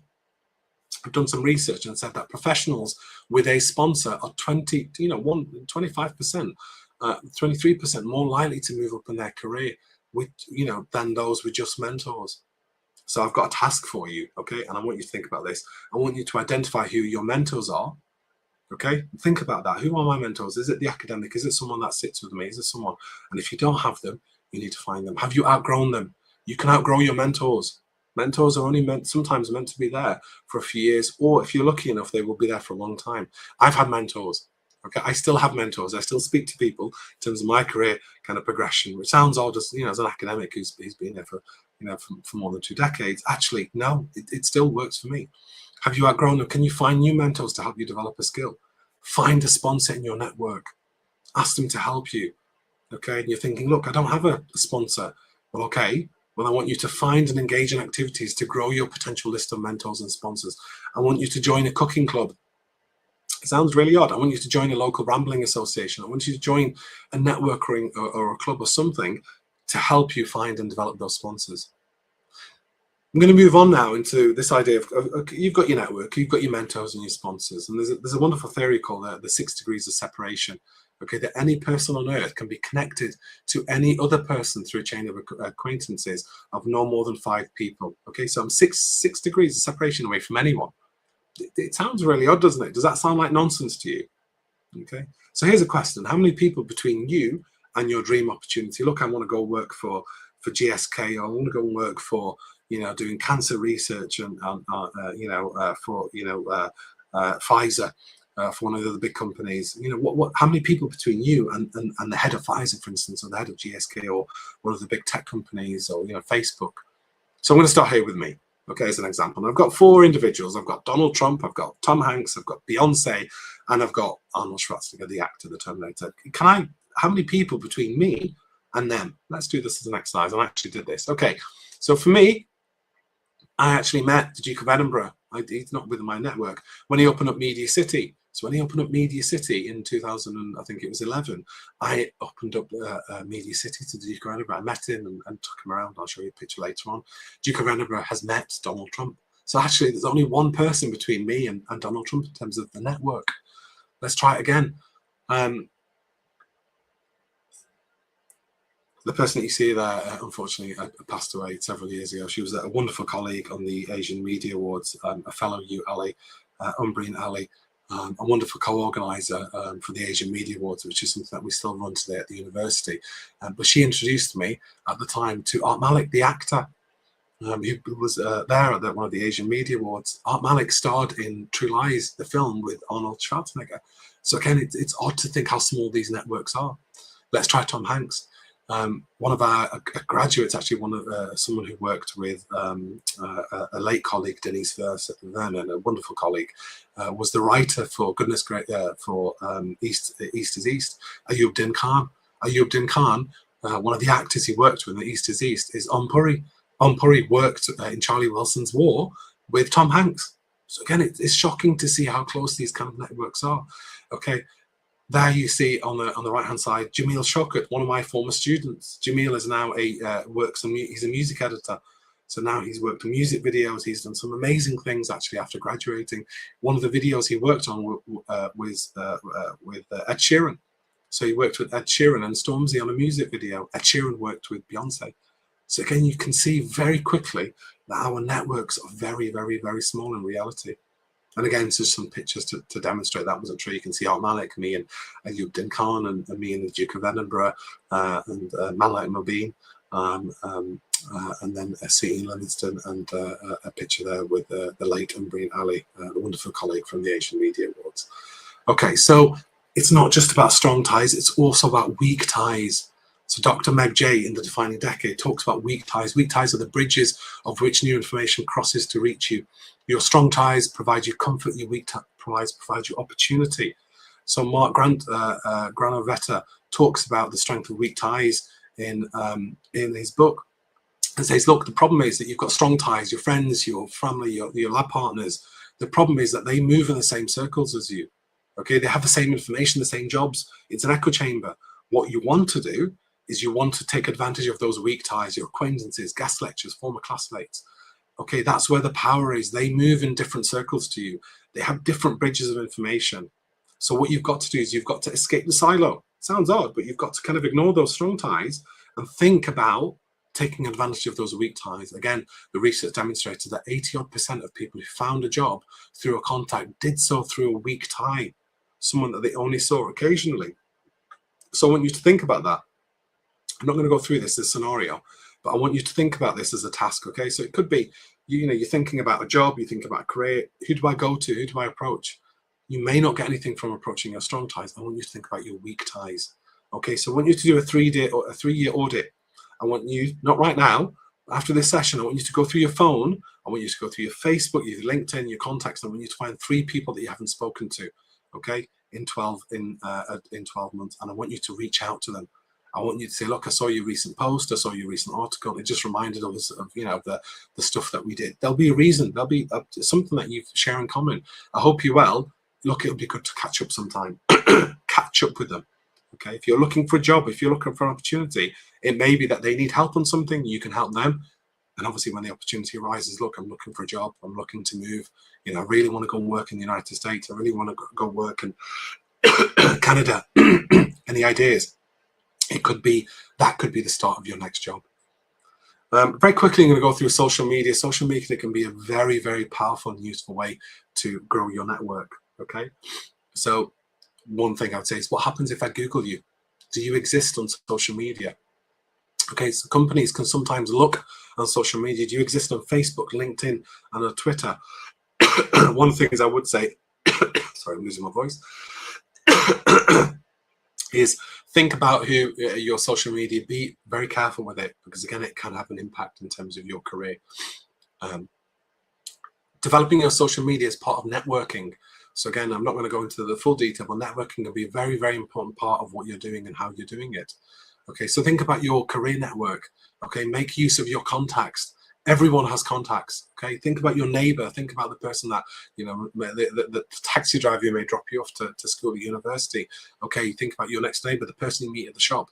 I've done some research and said that professionals with a sponsor are 25%, 23% more likely to move up in their career with, you know, than those with just mentors. So I've got a task for you, okay? And I want you to think about this. I want you to identify who your mentors are, okay? Think about that. Who are my mentors? Is it the academic? Is it someone that sits with me? Is it someone? And if you don't have them, you need to find them. Have you outgrown them? You can outgrow your mentors. Mentors are only sometimes meant to be there for a few years, or if you're lucky enough, they will be there for a long time. I've had mentors. Okay, I still have mentors. I still speak to people in terms of my career kind of progression, which sounds odd as, you know, as an academic who's been there for, you know, for more than 2 decades. Actually, no, it still works for me. Have you outgrown them? Can you find new mentors to help you develop a skill? Find a sponsor in your network. Ask them to help you. Okay, and you're thinking, look, I don't have a sponsor. Well, okay. Well, I want you to find and engage in activities to grow your potential list of mentors and sponsors. I want you to join a cooking club. It sounds really odd. I want you to join a local rambling association. I want you to join a networking or a club or something to help you find and develop those sponsors. I'm going to move on now into this idea of you've got your network, you've got your mentors and your sponsors, and there's a wonderful theory called the 6 degrees of separation. Okay, that any person on earth can be connected to any other person through a chain of acquaintances of no more than 5 people. Okay, so I'm six degrees of separation away from anyone. It sounds really odd, doesn't it? Does that sound like nonsense to you? Okay, so here's a question: how many people between you and your dream opportunity? Look, I want to go work for GSK, or I want to go and work for, you know, doing cancer research and for, you know, Pfizer. For one of the other big companies, you know, how many people between you and the head of Pfizer, for instance, or the head of GSK, or one of the big tech companies, or, you know, Facebook? So I'm going to start here with me, okay, as an example. And I've got 4 individuals. I've got Donald Trump, I've got Tom Hanks, I've got Beyonce, and I've got Arnold Schwarzenegger, the actor, the Terminator. How many people between me and them? Let's do this as an exercise. I actually did this. Okay, so for me, I actually met the Duke of Edinburgh. He's not within my network, when he opened up Media City. So when he opened up Media City in 2000, I think it was 11, I opened up Media City to the Duke of Edinburgh. I met him and took him around. I'll show you a picture later on. Duke of Edinburgh has met Donald Trump. So actually, there's only one person between me and Donald Trump in terms of the network. Let's try it again. The person that you see there, unfortunately, passed away several years ago. She was a wonderful colleague on the Asian Media Awards, a fellow Ali, Umran Ali, a wonderful co-organizer for the Asian Media Awards, which is something that we still run today at the university. But she introduced me at the time to Art Malik, the actor, who was there at one of the Asian Media Awards. Art Malik starred in True Lies, the film, with Arnold Schwarzenegger. So again, it's odd to think how small these networks are. Let's try Tom Hanks. One of our graduates, actually someone who worked with a late colleague, Denise Vernon, a wonderful colleague, was the writer for Goodness Great for East is East, Ayub Din Khan. Ayub Din Khan, one of the actors he worked with in East is East, is Om Puri. Om Puri worked in Charlie Wilson's War with Tom Hanks. So again, it's shocking to see how close these kind of networks are. Okay. There you see on the right hand side, Jamil Shaukat, one of my former students. Jamil is now he's a music editor. So now he's worked on music videos. He's done some amazing things actually after graduating. One of the videos he worked on was with Ed Sheeran. So he worked with Ed Sheeran and Stormzy on a music video. Ed Sheeran worked with Beyonce. So again, you can see very quickly that our networks are very, very, very small in reality. And again, just some pictures to demonstrate that wasn't true. You can see Art Malik, me and Ayub Din Khan, and me and the Duke of Edinburgh, and Malak Mobeen, and then C.E. Livingston, and a picture there with the late Umran Ali, a wonderful colleague from the Asian Media Awards. Okay, so it's not just about strong ties, it's also about weak ties. So Dr. Meg Jay in The Defining Decade talks about weak ties. Weak ties are the bridges of which new information crosses to reach you. Your strong ties provide you comfort, your weak ties provide you opportunity. So Mark Granovetta talks about the strength of weak ties in his book, and says, look, the problem is that you've got strong ties, your friends, your family, your lab partners. The problem is that they move in the same circles as you. Okay, they have the same information, the same jobs. It's an echo chamber. What you want to do is you want to take advantage of those weak ties, your acquaintances, guest lecturers, former classmates. Okay, that's where the power is. They move in different circles to you. They have different bridges of information. So what you've got to do is you've got to escape the silo. Sounds odd, but you've got to kind of ignore those strong ties and think about taking advantage of those weak ties. Again, the research demonstrated that 80% of people who found a job through a contact did so through a weak tie, someone that they only saw occasionally. So I want you to think about that. I'm not going to go through this scenario, but I want you to think about this as a task, okay? So it could be, you're thinking about a job, you think about a career. Who do I go to? Who do I approach? You may not get anything from approaching your strong ties. I want you to think about your weak ties, okay? So I want you to do a 3-year audit. I want you, not right now, after this session, I want you to go through your phone. I want you to go through your Facebook, your LinkedIn, your contacts. And I want you to find 3 people that you haven't spoken to, okay, in 12 months. And I want you to reach out to them. I want you to say, look, I saw your recent post, I saw your recent article. It just reminded us of, the stuff that we did. There'll be a reason. There'll be something that you share in common. I hope you're well. Look, it'll be good to catch up sometime. Catch up with them. Okay. If you're looking for a job, if you're looking for an opportunity, it may be that they need help on something. You can help them. And obviously when the opportunity arises, look, I'm looking for a job, I'm looking to move, you know, I really want to go and work in the United States, I really want to go work in Canada. Any ideas? It could be, that could be the start of your next job. Very quickly, I'm going to go through social media. Social media can be a very, very powerful and useful way to grow your network. Okay, so one thing I would say is, what happens if I Google you? Do you exist on social media? Okay, so companies can sometimes look on social media. Do you exist on Facebook, LinkedIn, and on Twitter? One thing is I would say, sorry, I'm losing my voice, is think about who your social media, be very careful with it, because again, it can have an impact in terms of your career. Developing your social media is part of networking. So again, I'm not going to go into the full detail, but networking will be a very, very important part of what you're doing and how you're doing it. Okay, so think about your career network. Okay, make use of your contacts. Everyone has contacts. Okay, think about your neighbor. Think about the person that, you know, the taxi driver who may drop you off to school or university. Okay, think about your next neighbor, the person you meet at the shop.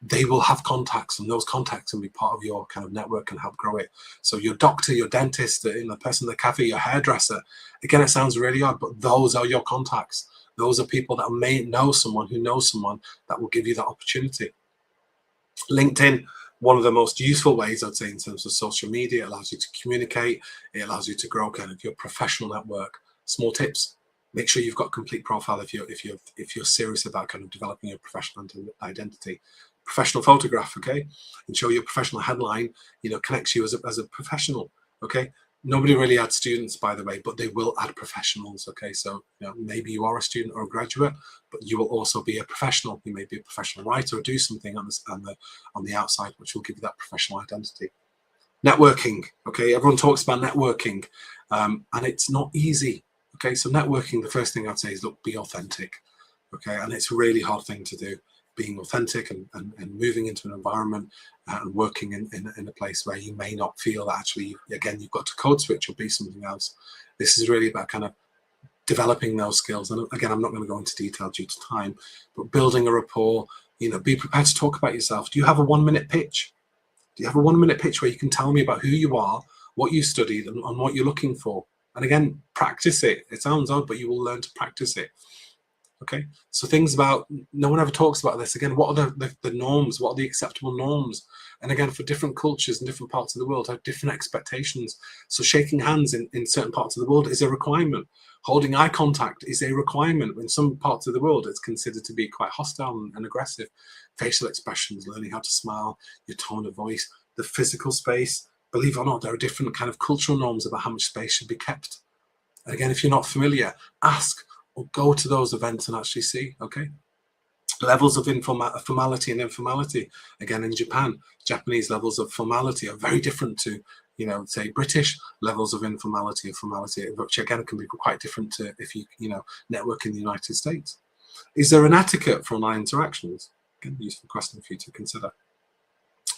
They will have contacts, and those contacts can be part of your kind of network and help grow it. So your doctor, your dentist, you know, the person in the cafe, your hairdresser. Again, it sounds really odd, but those are your contacts. Those are people that may know someone who knows someone that will give you that opportunity. LinkedIn, one of the most useful ways, I'd say, in terms of social media. It allows you to communicate. It allows you to grow kind of your professional network. Small tips: make sure you've got a complete profile if you're serious about kind of developing your professional identity. Professional photograph, okay, and show your professional headline, you know, connects you as a professional. Okay, nobody really adds students, by the way, but they will add professionals. Okay, so you know, maybe you are a student or a graduate, but you will also be a professional. You may be a professional writer or do something on the outside, which will give you that professional identity. Networking, okay, everyone talks about networking, and it's not easy. Okay, so networking, the first thing I'd say is, look, be authentic. Okay, and it's a really hard thing to do, being authentic and moving into an environment and working in a place where you may not feel that actually, again, you've got to code switch or be something else. This is really about kind of developing those skills. And again, I'm not going to go into detail due to time, but building a rapport, you know, be prepared to talk about yourself. Do you have a 1-minute pitch? Do you have a 1-minute pitch where you can tell me about who you are, what you studied, and what you're looking for? And again, practice it. It sounds odd, but you will learn to practice it. Okay, so things about, no one ever talks about this. Again, what are the norms? What are the acceptable norms? And again, for different cultures in different parts of the world have different expectations. So shaking hands in certain parts of the world is a requirement. Holding eye contact is a requirement. In some parts of the world, it's considered to be quite hostile and aggressive. Facial expressions, learning how to smile, your tone of voice, the physical space. Believe it or not, there are different kind of cultural norms about how much space should be kept. And again, if you're not familiar, ask or go to those events and actually see. Okay, levels of formality and informality. Again, in Japan, Japanese levels of formality are very different to, you know, say British levels of informality or formality, which again can be quite different to if you know, network in the United States. Is there an etiquette for online interactions? Again, a useful question for you to consider.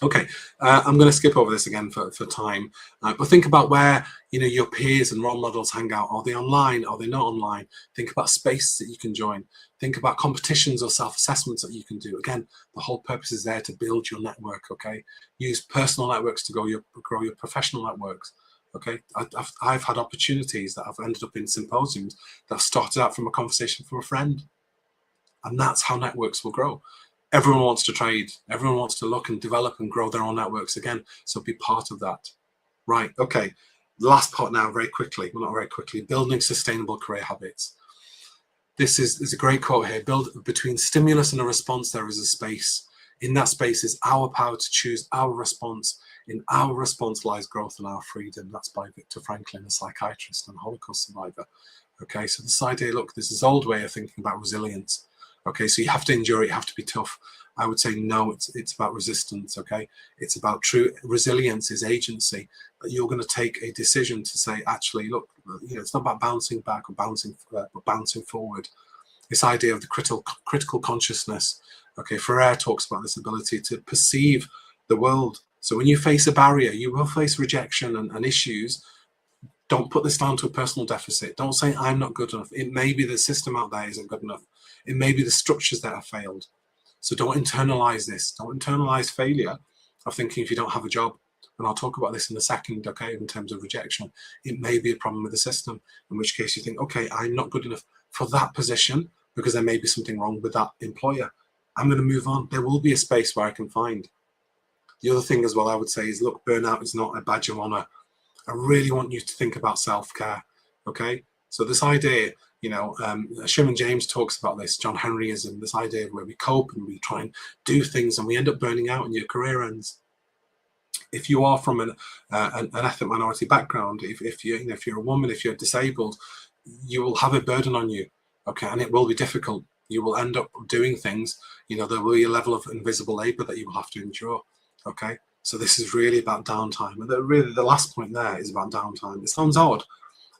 Okay, I'm going to skip over this again for time, but think about where, you know, your peers and role models hang out. Are they online? Are they not online? Think about spaces that you can join. Think about competitions or self-assessments that you can do. Again, the whole purpose is there to build your network. Okay, use personal networks to grow your professional networks. Okay, I've had opportunities that I've ended up in symposiums that started out from a conversation from a friend, and that's how networks will grow. Everyone wants to trade. Everyone wants to look and develop and grow their own networks again. So be part of that. Right. Okay. Last part now, very quickly. Well, not very quickly. Building sustainable career habits. This is a great quote here. Build between stimulus and a response. There is a space. In that space is our power to choose our response. In our response lies growth and our freedom. That's by Viktor Franklin, a psychiatrist and Holocaust survivor. Okay. So this idea, look, there's this old way of thinking about resilience. Okay, so you have to endure it, you have to be tough. I would say no, it's about resistance, okay? It's about true resilience is agency. That you're going to take a decision to say, actually, look, you know, it's not about bouncing back or bouncing forward. This idea of the critical consciousness, okay, Freire talks about this ability to perceive the world. So when you face a barrier, you will face rejection and issues. Don't put this down to a personal deficit. Don't say, I'm not good enough. It may be the system out there isn't good enough. It may be the structures that have failed. So don't internalize this. Don't internalize failure of thinking if you don't have a job and I'll talk about this in a second, okay, in terms of rejection, it may be a problem with the system, in which case you think, okay, I'm not good enough for that position because there may be something wrong with that employer. I'm going to move on. There will be a space where I can find. The other thing as well I would say is, look, burnout is not a badge of honor. I really want you to think about self-care, okay? So this idea, you know, Sherman James talks about this, John Henryism, this idea of where we cope and we try and do things and we end up burning out and your career ends. If you are from an ethnic minority background, if you're a woman, if you're disabled, you will have a burden on you, okay? And it will be difficult. You will end up doing things, you know, there will be a level of invisible labor that you will have to endure, okay? So this is really about downtime. And really the last point there is about downtime. It sounds odd,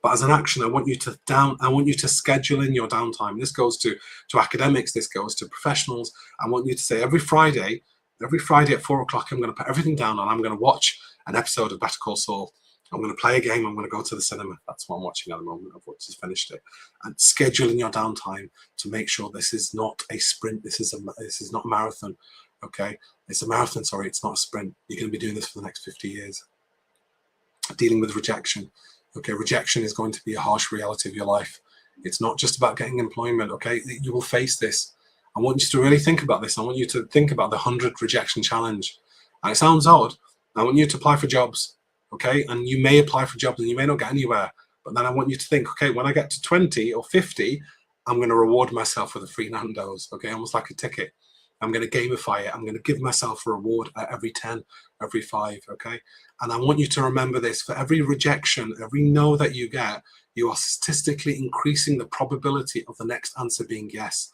but as an action, I want you to schedule in your downtime. This goes to academics, this goes to professionals. I want you to say every Friday at 4 o'clock, I'm going to put everything down and I'm going to watch an episode of Better Call Saul. I'm going to play a game. I'm going to go to the cinema. That's what I'm watching at the moment. I've just finished it. And scheduling your downtime to make sure this is not a sprint. This is not a marathon. Okay, it's a marathon. Sorry, it's not a sprint. You're going to be doing this for the next 50 years. Dealing with rejection. Okay, rejection is going to be a harsh reality of your life. It's not just about getting employment. Okay, you will face this. I want you to really think about this. I want you to think about the 100 rejection challenge. And it sounds odd. I want you to apply for jobs. Okay, and you may apply for jobs and you may not get anywhere. But then I want you to think, okay, when I get to 20 or 50, I'm going to reward myself with a free Nando's. Okay, almost like a ticket. I'm going to gamify it. I'm going to give myself a reward at every 10, every 5, okay? And I want you to remember this. For every rejection, every no that you get, you are statistically increasing the probability of the next answer being yes.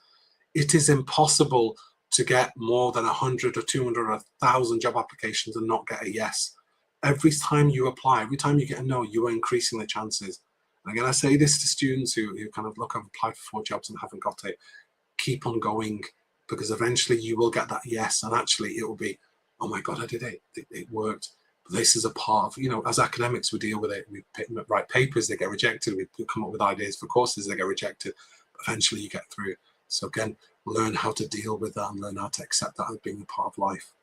It is impossible to get more than 100 or 200 or 1,000 job applications and not get a yes. Every time you apply, every time you get a no, you are increasing the chances. And again, I say this to students who kind of, look, I've applied for 4 jobs and haven't got it. Keep on going, because eventually you will get that yes, and actually it will be, oh my God, I did it. It worked. But this is a part of, you know, as academics, we deal with it. We write papers, they get rejected. We come up with ideas for courses, they get rejected. But eventually you get through. So again, learn how to deal with that and learn how to accept that as being a part of life.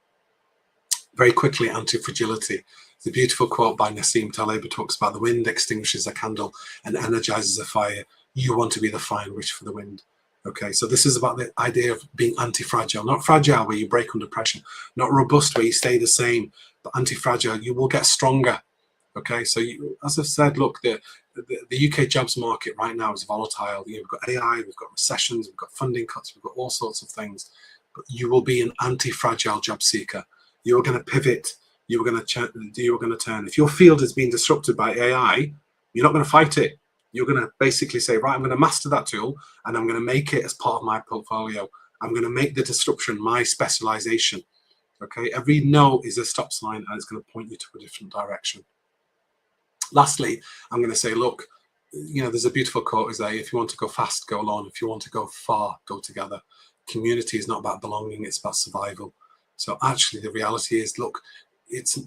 Very quickly, anti-fragility. The beautiful quote by Nassim Taleb talks about the wind extinguishes a candle and energizes a fire. You want to be the fire and reach for the wind. Okay, so this is about the idea of being anti-fragile, not fragile where you break under pressure, not robust where you stay the same, but anti-fragile, you will get stronger. Okay, so you, as I've said, look, the UK jobs market right now is volatile. We've got AI, we've got recessions, we've got funding cuts, we've got all sorts of things, but you will be an anti-fragile job seeker. You are going to pivot, you are going to turn. If your field is being disrupted by AI, you're not going to fight it. You're going to basically say, right, I'm going to master that tool and I'm going to make it as part of my portfolio. I'm going to make the disruption my specialization. Okay, every no is a stop sign and it's going to point you to a different direction. Lastly, I'm going to say, look, you know, there's a beautiful quote is that if you want to go fast, go alone. If you want to go far, go together. Community is not about belonging, it's about survival. So actually the reality is, look,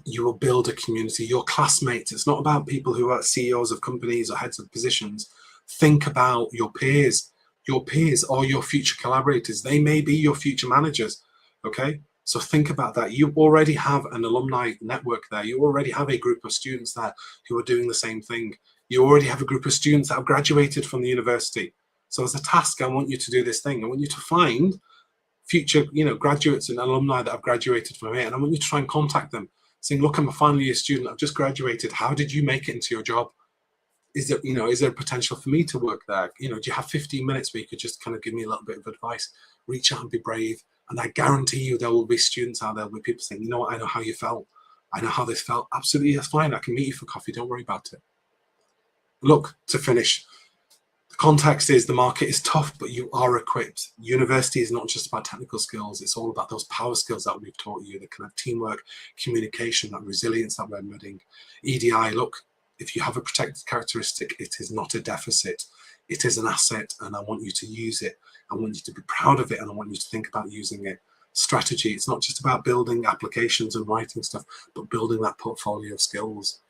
you will build a community. Your classmates, it's not about people who are CEOs of companies or heads of positions. Think about your peers. Your peers are your future collaborators. They may be your future managers, okay? So think about that. You already have an alumni network there. You already have a group of students there who are doing the same thing. You already have a group of students that have graduated from the university. So as a task, I want you to do this thing. I want you to find future, you know, graduates and alumni that have graduated from here, and I want you to try and contact them, saying, look, I'm a final year student, I've just graduated, how did you make it into your job? Is there, you know, is there potential for me to work there? You know, do you have 15 minutes where you could just kind of give me a little bit of advice? Reach out and be brave. And I guarantee you there will be students out there with people saying, you know what, I know how you felt, I know how this felt. Absolutely, that's fine, I can meet you for coffee, don't worry about it. Look, to finish, the context is the market is tough, but you are equipped. University is not just about technical skills. It's all about those power skills that we've taught you, the kind of teamwork, communication, that resilience that we're embedding. EDI, look, if you have a protected characteristic, it is not a deficit. It is an asset, and I want you to use it. I want you to be proud of it, and I want you to think about using it. Strategy, it's not just about building applications and writing stuff, but building that portfolio of skills.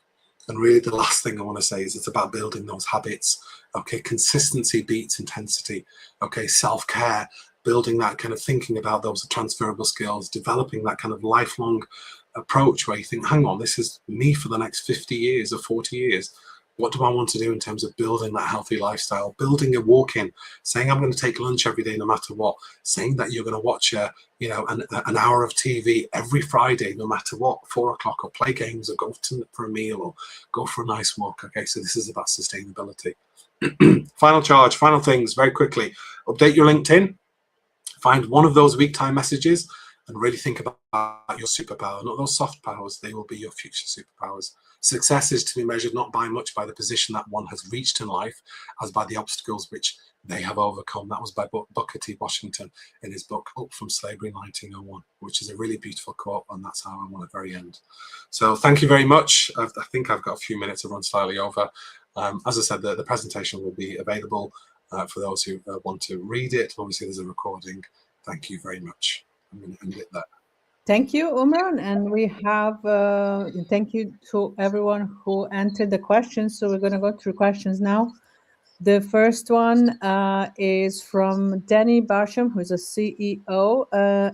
And really the last thing I want to say is it's about building those habits. Okay, consistency beats intensity. Okay, self-care, building that kind of thinking about those transferable skills, developing that kind of lifelong approach where you think, hang on, this is me for the next 50 years or 40 years. What do I want to do in terms of building that healthy lifestyle, building a walk-in, saying I'm going to take lunch every day no matter what, saying that you're going to watch an hour of TV every Friday no matter what, 4 o'clock, or play games or go for a meal or go for a nice walk. Okay, so this is about sustainability. Final things very quickly. Update your LinkedIn. Find one of those week time messages and really think about your superpower, not those soft powers. They will be your future superpowers. Success is to be measured not by the position that one has reached in life, as by the obstacles which they have overcome. That was by Booker T. Washington in his book Up from Slavery 1901, which is a really beautiful quote, and that's how I want at the very end. So thank you very much. I think I've got a few minutes to run slightly over. As I said, the presentation will be available for those who want to read it. Obviously, there's a recording. Thank you very much. I'm going to end it there. Thank you, Umran. And we have, thank you to everyone who entered the questions. So we're going to go through questions now. The first one is from Danny Barsham, who's a CEO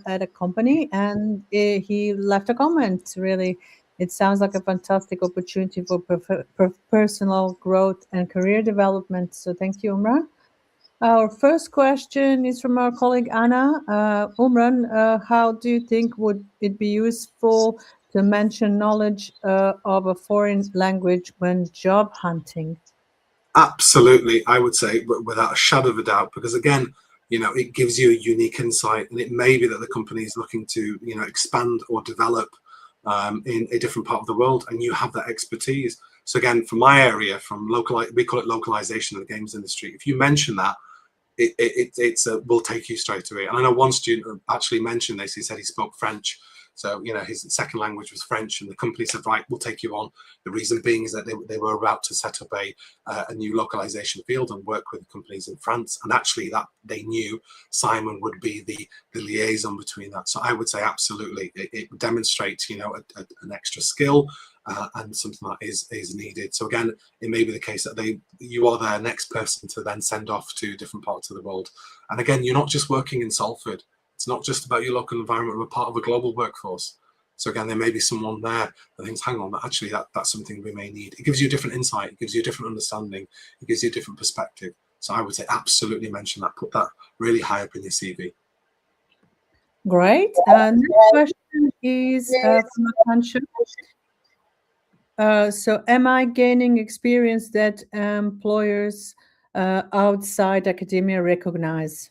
at a company, and he left a comment. Really, it sounds like a fantastic opportunity for personal growth and career development. So thank you, Umran. Our first question is from our colleague Anna. Umran, how do you think would it be useful to mention knowledge of a foreign language when job hunting? Absolutely, I would say, without a shadow of a doubt, because again, it gives you a unique insight, and it may be that the company is looking to, expand or develop in a different part of the world, and you have that expertise. So again, from my area, we call it localization of the games industry. If you mention that, it will take you straight away. And I know one student actually mentioned this. He said he spoke French. So, his second language was French, and the company said, right, we'll take you on. The reason being is that they were about to set up a new localization field and work with companies in France. And actually that they knew Simon would be the liaison between that. So I would say absolutely, it demonstrates, an extra skill and something that is needed. So again, it may be the case that you are their next person to then send off to different parts of the world. And again, you're not just working in Salford. It's not just about your local environment. We're part of a global workforce. So again, there may be someone there that thinks, hang on, actually that's something we may need. It gives you a different insight. It gives you a different understanding. It gives you a different perspective. So I would say absolutely mention that. Put that really high up in your CV. Great. Next question is from Akansha. So am I gaining experience that employers outside academia recognize?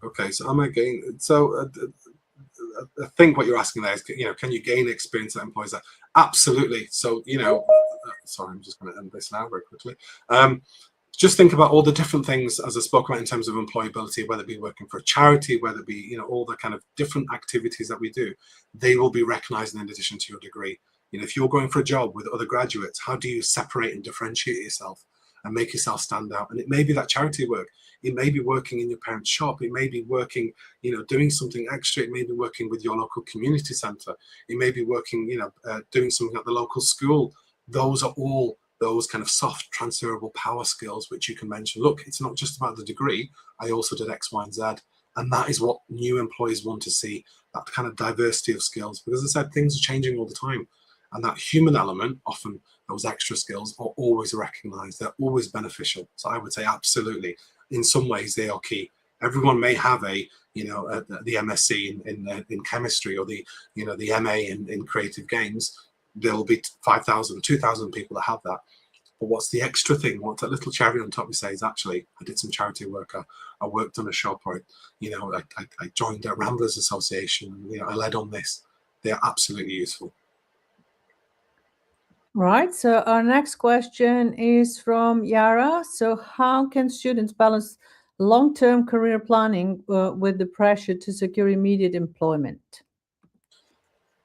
Okay, so am I gaining? So I think what you're asking there is, can you gain experience that employers that? Absolutely. So, sorry, I'm just going to end this now very quickly. Just think about all the different things, as I spoke about, in terms of employability, whether it be working for a charity, whether it be, all the kind of different activities that we do, they will be recognized in addition to your degree. If you're going for a job with other graduates, how do you separate and differentiate yourself and make yourself stand out? And it may be that charity work. It may be working in your parents' shop. It may be working, doing something extra. It may be working with your local community center. It may be working, doing something at the local school. Those are all those kind of soft transferable power skills which you can mention. Look, it's not just about the degree. I also did X, Y, and Z. And that is what new employees want to see, that kind of diversity of skills. Because as I said, things are changing all the time. And that human element, often those extra skills, are always recognized. They're always beneficial. So I would say absolutely. In some ways, they are key. Everyone may have the MSc in chemistry, or the MA in creative games. There will be 5,000, 2,000 people that have that. But what's the extra thing? What's that little cherry on top? We say is actually, I did some charity work. I worked on a shop, or I joined a Ramblers Association. I led on this. They are absolutely useful. Right. So our next question is from Yara. So how can students balance long-term career planning with the pressure to secure immediate employment?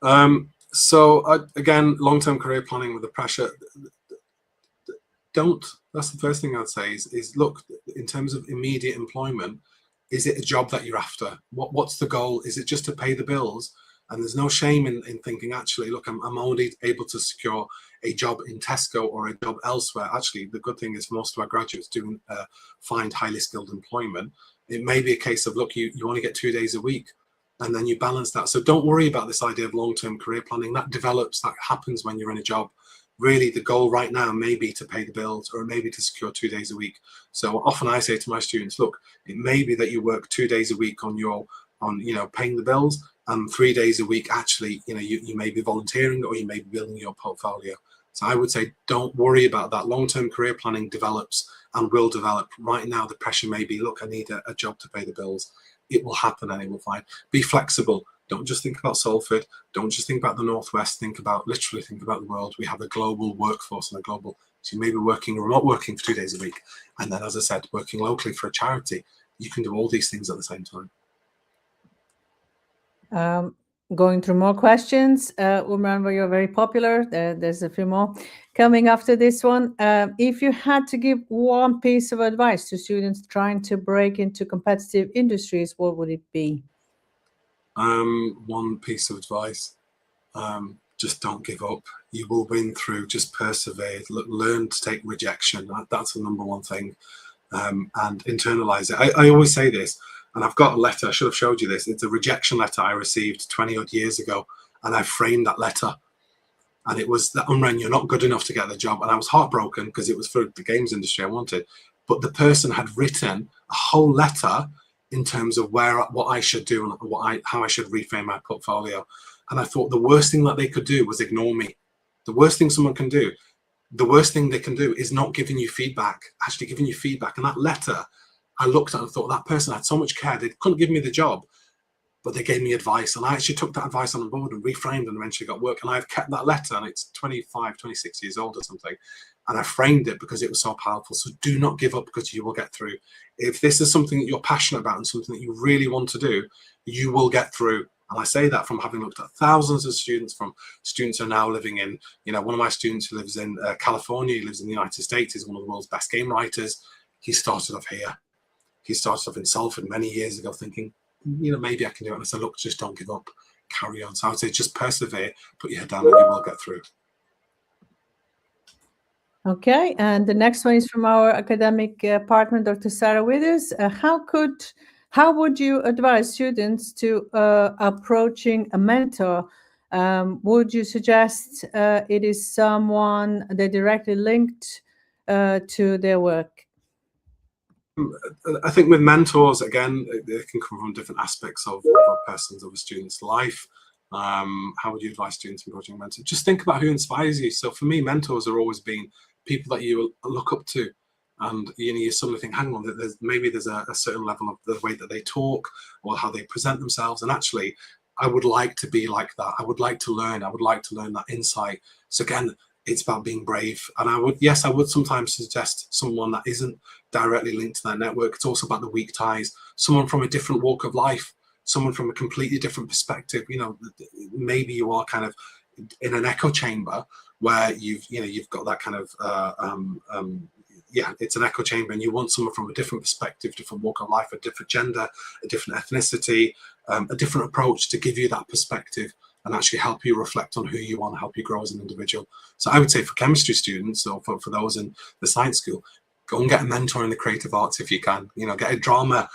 Again, long-term career planning with the pressure. That's the first thing I'd say is look, in terms of immediate employment, is it a job that you're after? What's the goal? Is it just to pay the bills? And there's no shame in thinking, actually, look, I'm only able to secure a job in Tesco or a job elsewhere. Actually, the good thing is most of our graduates do find highly skilled employment. It may be a case of, look, you only get 2 days a week. and then you balance that. So don't worry about this idea of long-term career planning. That develops, that happens when you're in a job. Really, the goal right now may be to pay the bills, or maybe to secure 2 days a week. So often I say to my students, look, it may be that you work 2 days a week on paying the bills, and 3 days a week actually, you may be volunteering, or you may be building your portfolio. So I would say don't worry about that. Long-term career planning develops and will develop. Right now the pressure may be, look, I need a job to pay the bills. It will happen and it will find. Be flexible. Don't just think about Salford. Don't just think about the Northwest. Literally think about the world. We have a global workforce and so you may be remote working for 2 days a week. And then, as I said, working locally for a charity. You can do all these things at the same time. Going through more questions. Umran, you're very popular. There's a few more coming after this one. If you had to give one piece of advice to students trying to break into competitive industries, what would it be? One piece of advice, just don't give up. You will win through. Just persevere. Learn to take rejection. That's the number one thing, and internalize it. I always say this, and I've got a letter. I should have showed you this. It's a rejection letter I received 20 odd years ago, and I framed that letter. And it was that, Umran, you're not good enough to get the job. And I was heartbroken because it was for the games industry I wanted. But the person had written a whole letter in terms of what I should do and how I should reframe my portfolio. And I thought the worst thing that they could do was ignore me. The worst thing someone can do, the worst thing they can do is not giving you feedback, actually giving you feedback. And that letter, I looked at and thought that person had so much care. They couldn't give me the job, but they gave me advice. And I actually took that advice on board and reframed and eventually got work. And I've kept that letter, and it's 25, 26 years old or something. And I framed it because it was so powerful. So do not give up, because you will get through. If this is something that you're passionate about and something that you really want to do, you will get through. And I say that from having looked at thousands of students, from students who are now living in, one of my students who lives in California, he lives in the United States, he's one of the world's best game writers. He started off here. He started off in Salford many years ago thinking, maybe I can do it. And I said, look, just don't give up, carry on. So I would say just persevere, put your head down, and you will get through. Okay, and the next one is from our academic partner, Dr. Sarah Withers. How would you advise students to approaching a mentor? Would you suggest it is someone they directly linked to their work? I think with mentors, again, they can come from different aspects of a student's life. How would you advise students approaching a mentor? Just think about who inspires you. So for me, mentors have always been people that you look up to, and you suddenly think, hang on, there's a certain level of the way that they talk or how they present themselves, and actually I would like to be like that. I would like to learn that insight. So again, it's about being brave. And I would sometimes suggest someone that isn't directly linked to that network. It's also about the weak ties, someone from a different walk of life, someone from a completely different perspective. Maybe you are kind of in an echo chamber where you've got that kind of it's an echo chamber, and you want someone from a different perspective, different walk of life, a different gender, a different ethnicity, a different approach to give you that perspective and actually help you reflect on who you are and help you grow as an individual. So I would say for chemistry students, or for those in the science school, go and get a mentor in the creative arts if you can. Get a drama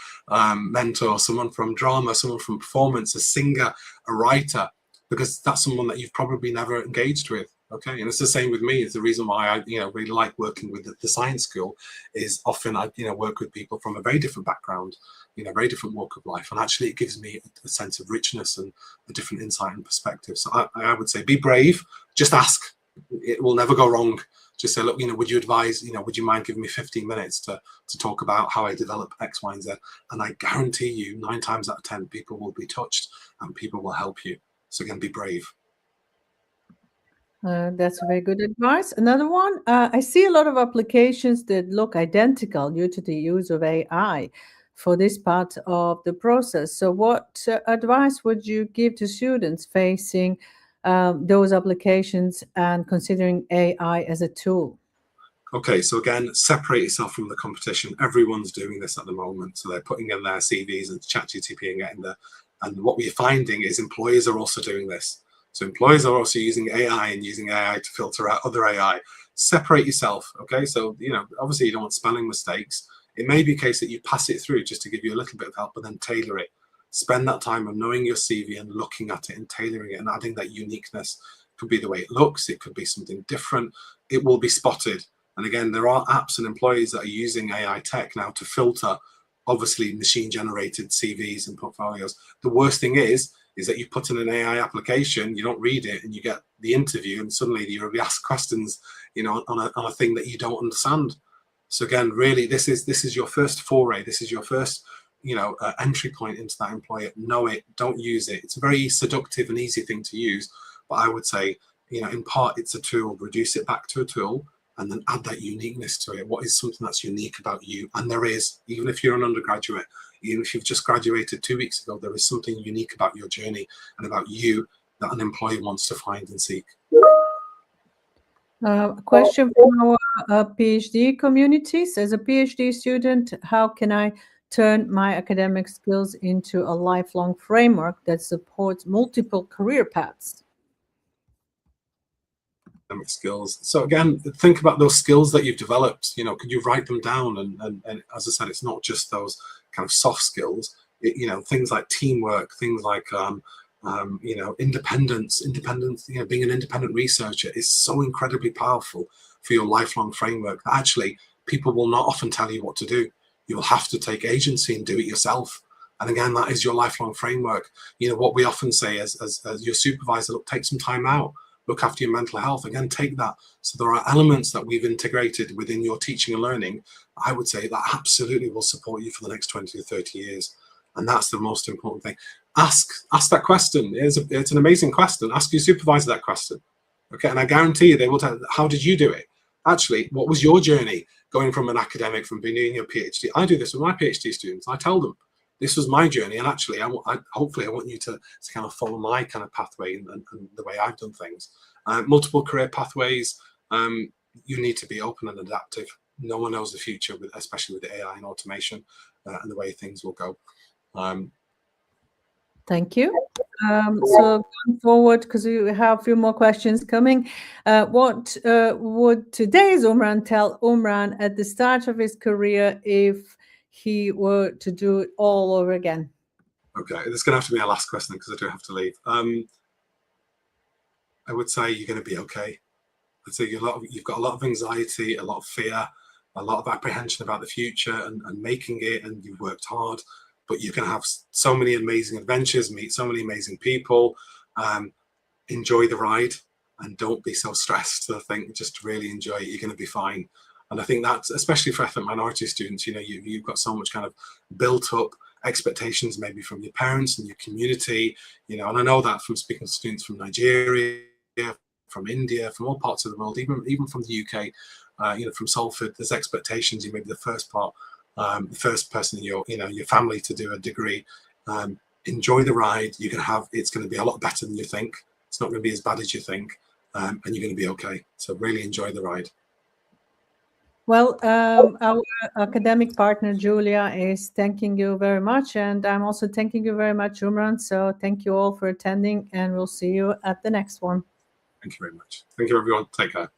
mentor, someone from drama, someone from performance, a singer, a writer, because that's someone that you've probably never engaged with. Okay, and it's the same with me. It's the reason why I really like working with the science school, is often I work with people from a very different background, very different walk of life, and actually it gives me a sense of richness and a different insight and perspective. So I would say be brave, just ask. It will never go wrong. Just say, look, would you advise, would you mind giving me 15 minutes to talk about how I develop X, Y, and Z? And I guarantee you 9 times out of 10 people will be touched and people will help you. So again, be brave. That's very good advice. Another one, I see a lot of applications that look identical due to the use of AI for this part of the process. So what advice would you give to students facing those applications and considering AI as a tool? Okay, so again, separate yourself from the competition. Everyone's doing this at the moment. So they're putting in their CVs and ChatGPT and getting and what we're finding is employers are also doing this. So employers are also using AI and using AI to filter out other AI. Separate yourself, okay? So, obviously you don't want spelling mistakes. It may be a case that you pass it through just to give you a little bit of help, but then tailor it. spend that time on knowing your CV and looking at it and tailoring it and adding that uniqueness. It could be the way it looks, it could be something different. It will be spotted. And again, there are apps and employees that are using AI tech now to filter, obviously, machine-generated CVs and portfolios. The worst thing is that you put in an AI application, you don't read it, and you get the interview, and suddenly you're asked questions, you know, on a thing that you don't understand. So again, really, this is your first foray. This is your first, you know, entry point into that employer. Know it, don't use it. It's a very seductive and easy thing to use, but I would say, you know, in part it's a tool. Reduce it back to a tool, and then add that uniqueness to it. What is something that's unique about you? And there is, even if you're an undergraduate, even if you've just graduated 2 weeks ago, there is something unique about your journey and about you that an employer wants to find and seek. A question from our PhD communities. As a PhD student, how can I turn my academic skills into a lifelong framework that supports multiple career paths? Academic skills. So again, think about those skills that you've developed. You know, could you write them down? And as I said, it's not just those kind of soft skills. You know, things like teamwork, things like you know, independence. You know, being an independent researcher is so incredibly powerful for your lifelong framework that actually people will not often tell you what to do. You will have to take agency and do it yourself. And again, that is your lifelong framework. You know, what we often say as your supervisor, look, take some time out, look after your mental health. Again, take that. So there are elements that we've integrated within your teaching and learning. I would say that absolutely will support you for the next 20 or 30 years. And that's the most important thing. Ask that question. It's an amazing question. Ask your supervisor that question. Okay, and I guarantee you they will tell you, how did you do it? Actually, what was your journey going from an academic, from being doing your PhD? I do this with my PhD students. I tell them, this was my journey, and actually, hopefully I want you to kind of follow my kind of pathway and the way I've done things. Multiple career pathways. You need to be open and adaptive. No one knows the future, especially with AI and automation and the way things will go. Thank you. So going forward, because we have a few more questions coming, what would today's Umran tell Umran at the start of his career if he were to do it all over again? Okay, this is going to have to be our last question because I do have to leave. I would say you're going to be okay. I'd say you've got a lot of anxiety, a lot of fear, a lot of apprehension about the future and making it, and you've worked hard. But you can have so many amazing adventures, meet so many amazing people, enjoy the ride, and don't be so stressed. I think just really enjoy it. You're going to be fine. And I think that's, especially for ethnic minority students, you know, you've got so much kind of built up expectations maybe from your parents and your community, you know, and I know that from speaking to students from Nigeria, from India, from all parts of the world, even from the UK, you know, from Salford, there's expectations. You may be the first person in your family to do a degree. Enjoy the ride. It's going to be a lot better than you think. It's not going to be as bad as you think, and you're going to be okay. So really enjoy the ride. Well, our academic partner Julia is thanking you very much, and I'm also thanking you very much, Umran. So thank you all for attending, and we'll see you at the next one. Thank you very much. Thank you, everyone. Take care.